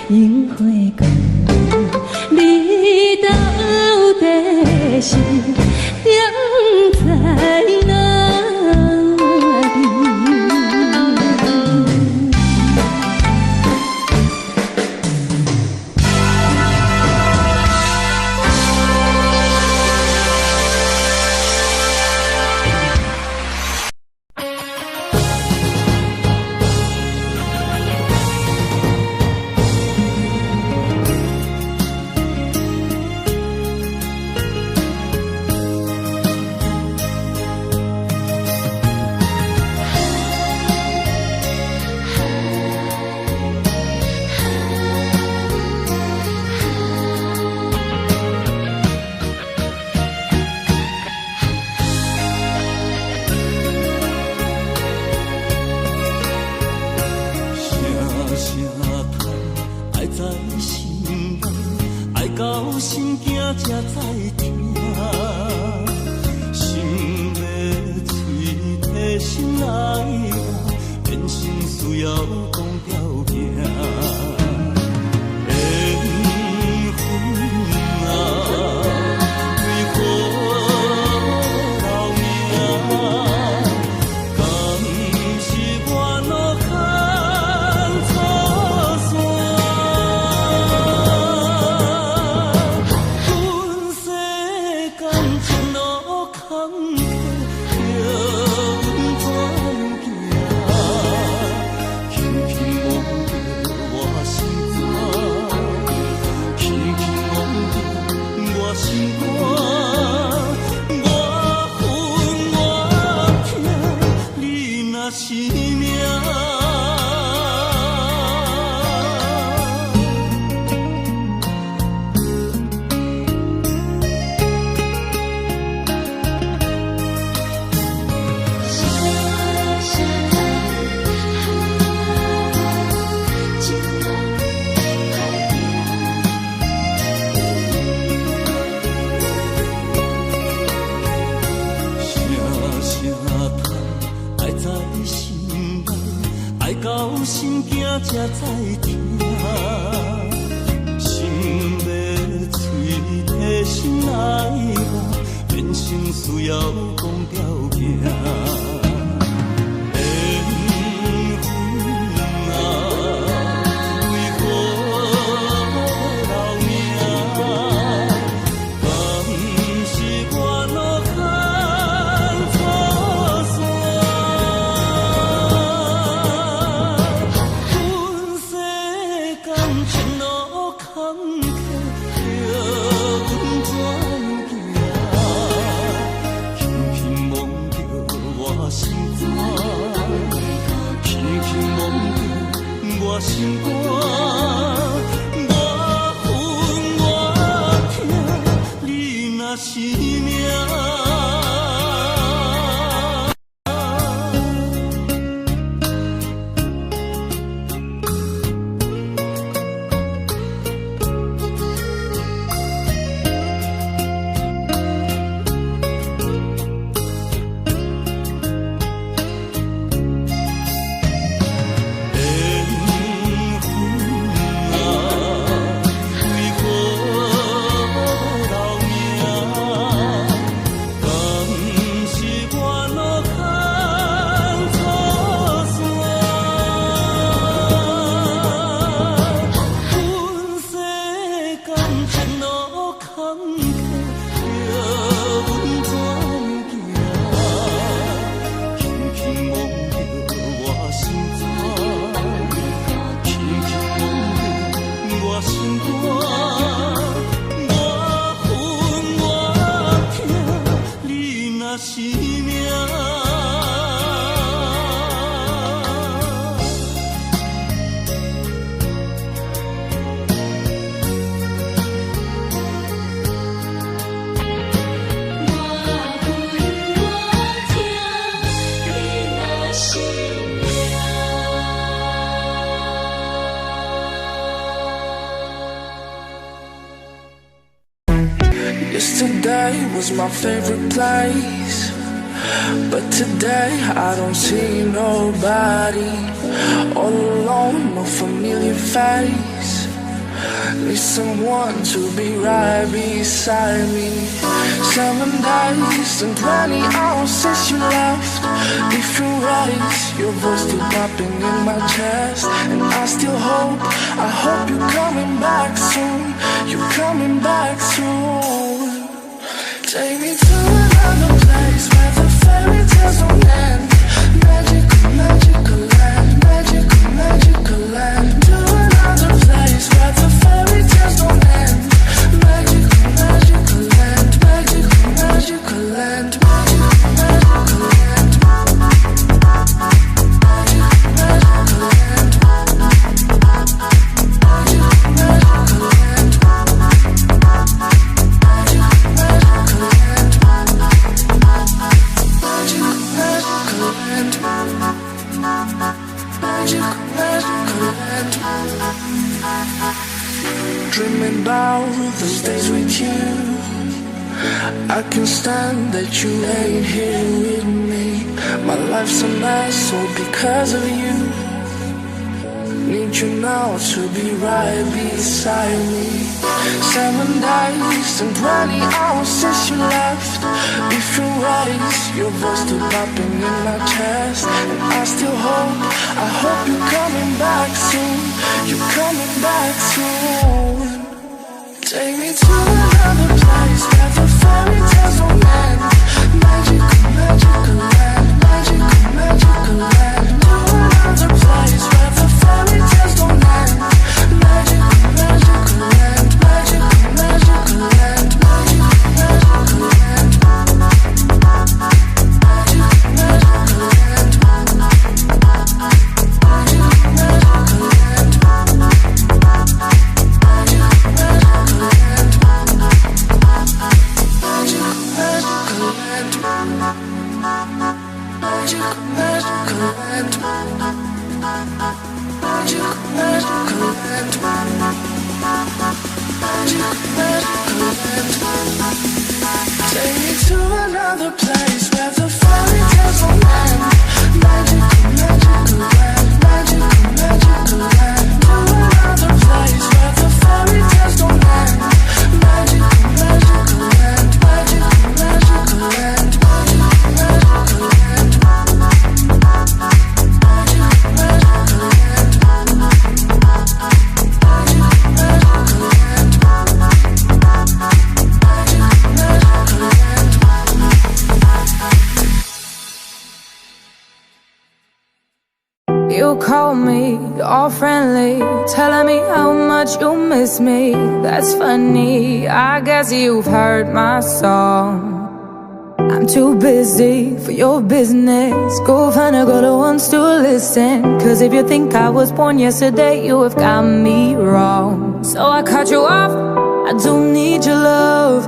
樱花果。你到底是踮在哪里？到心惊才知听，心要嘴提心来话，变成需要讲条件。缘分啊，为何留名？敢是我脑牵错线？是命。到心惊才知听，心要嘴提心来话，变成需要讲条件。前路坎坷，叫阮怎若是命。Yesterday was my favorite place, but today I don't see nobody. All alone, no familiar face. Need someone to be right beside me. 7 days and 20 hours since you left. Different ways, your voice still popping in my chest. And I still hope, I hope you're coming back soon. You're coming back soon. Take me to another place where the fairy tales don't end. Magical, magical land, magical, magical land. To another place where the fairy tales don't end. Magical, magical land, magical, magical land, magical, magical land. Magical, magical land. Magical, magical land. Dreaming about those days with you. I can't stand that you ain't here with me. My life's a mess all because of you. Need you now to be right beside me. 7 days and 20 hours since you left. Different ways, your voice still popping in my chest. And I still hope, I hope you're coming back soon. You're coming back soon. Take me to another place where the fairy tales don't end. Magical, magical land, magical, magical land. To another place where the fairy tales don't end. Magical, magical land, magical, magical land, magical, magical land. Magical, magical land. Magical, magical land. Take me to another place where the fairy tales don't end. Magical, magical land, magical, magical land. To another place where the fairy tales don't end. Magical, magical land, magical, magical land, magical, magical land. Magical, magical land. Magical, magical land. You call me all friendly, telling me how much you miss me. That's funny, I guess you've heard my song. I'm too busy for your business. Go find a girl who wants to listen. Cause if you think I was born yesterday, you have got me wrong. So I cut you off, I don't need your love.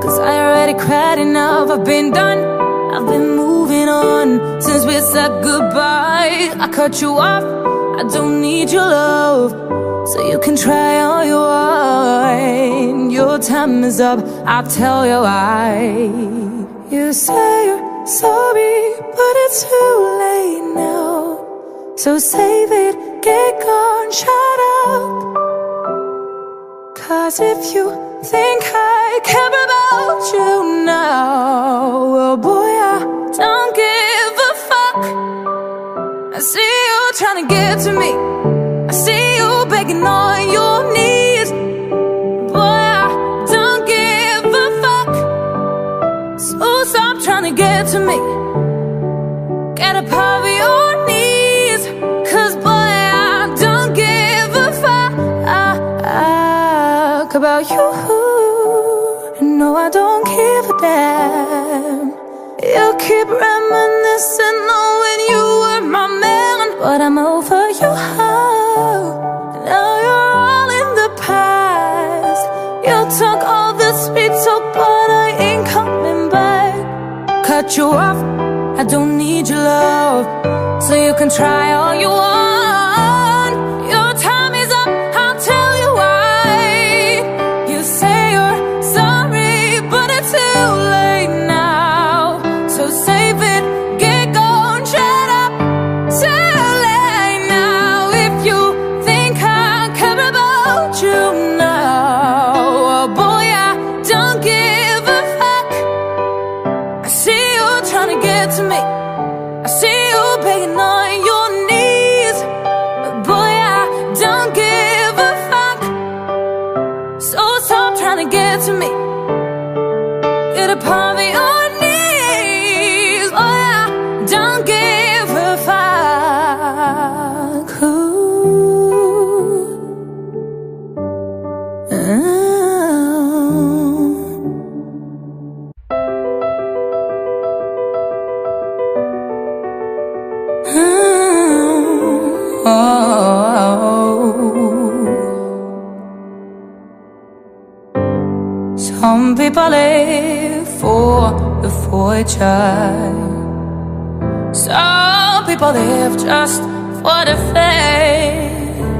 Cause I cried enough, I've been done, I've been moving on since we said goodbye. I cut you off, I don't need your love, so you can try all you want. Your time is up, I'll tell you why. You say you're sorry, but it's too late now, so save it, get gone, shut up. 'Cause if you think I care about you now, well boy, I don't give a fuck. I see you trying to get to me, I see you begging on your knees. Boy, I don't give a fuck, so stop trying to get to me. Get up off your knees, 'cause boy, I don't give a fuck about you. No, I don't give a damn. You keep reminiscing on when you were my man, but I'm over you. Now you're all in the past. You took all the sweet talk, but I ain't coming back. Cut you off, I don't need your love, so you can try all you want. Your time is up, I'll tell you why. You say you're sorry, but it's too late now, so save it, get gone, shut up. Too late now. If you think I care about you now, oh boy, I don't give a fuck. I see you trying to get to me, I see you begging on your knees. But boy, I don't give a fuck, so stop trying to get to me. Get up on your knees. Boy, I don't give a fuck. Some people live for the fortune, some people live just for the fame.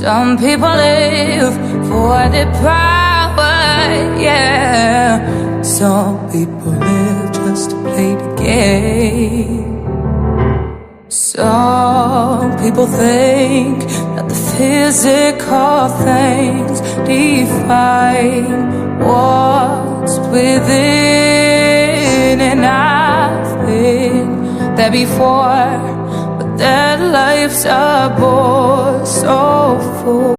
Some people live for the power, yeah. Some people live just to play the game. Some people think that the physical things define what's within, and I've been there before, but their lives are bore so full.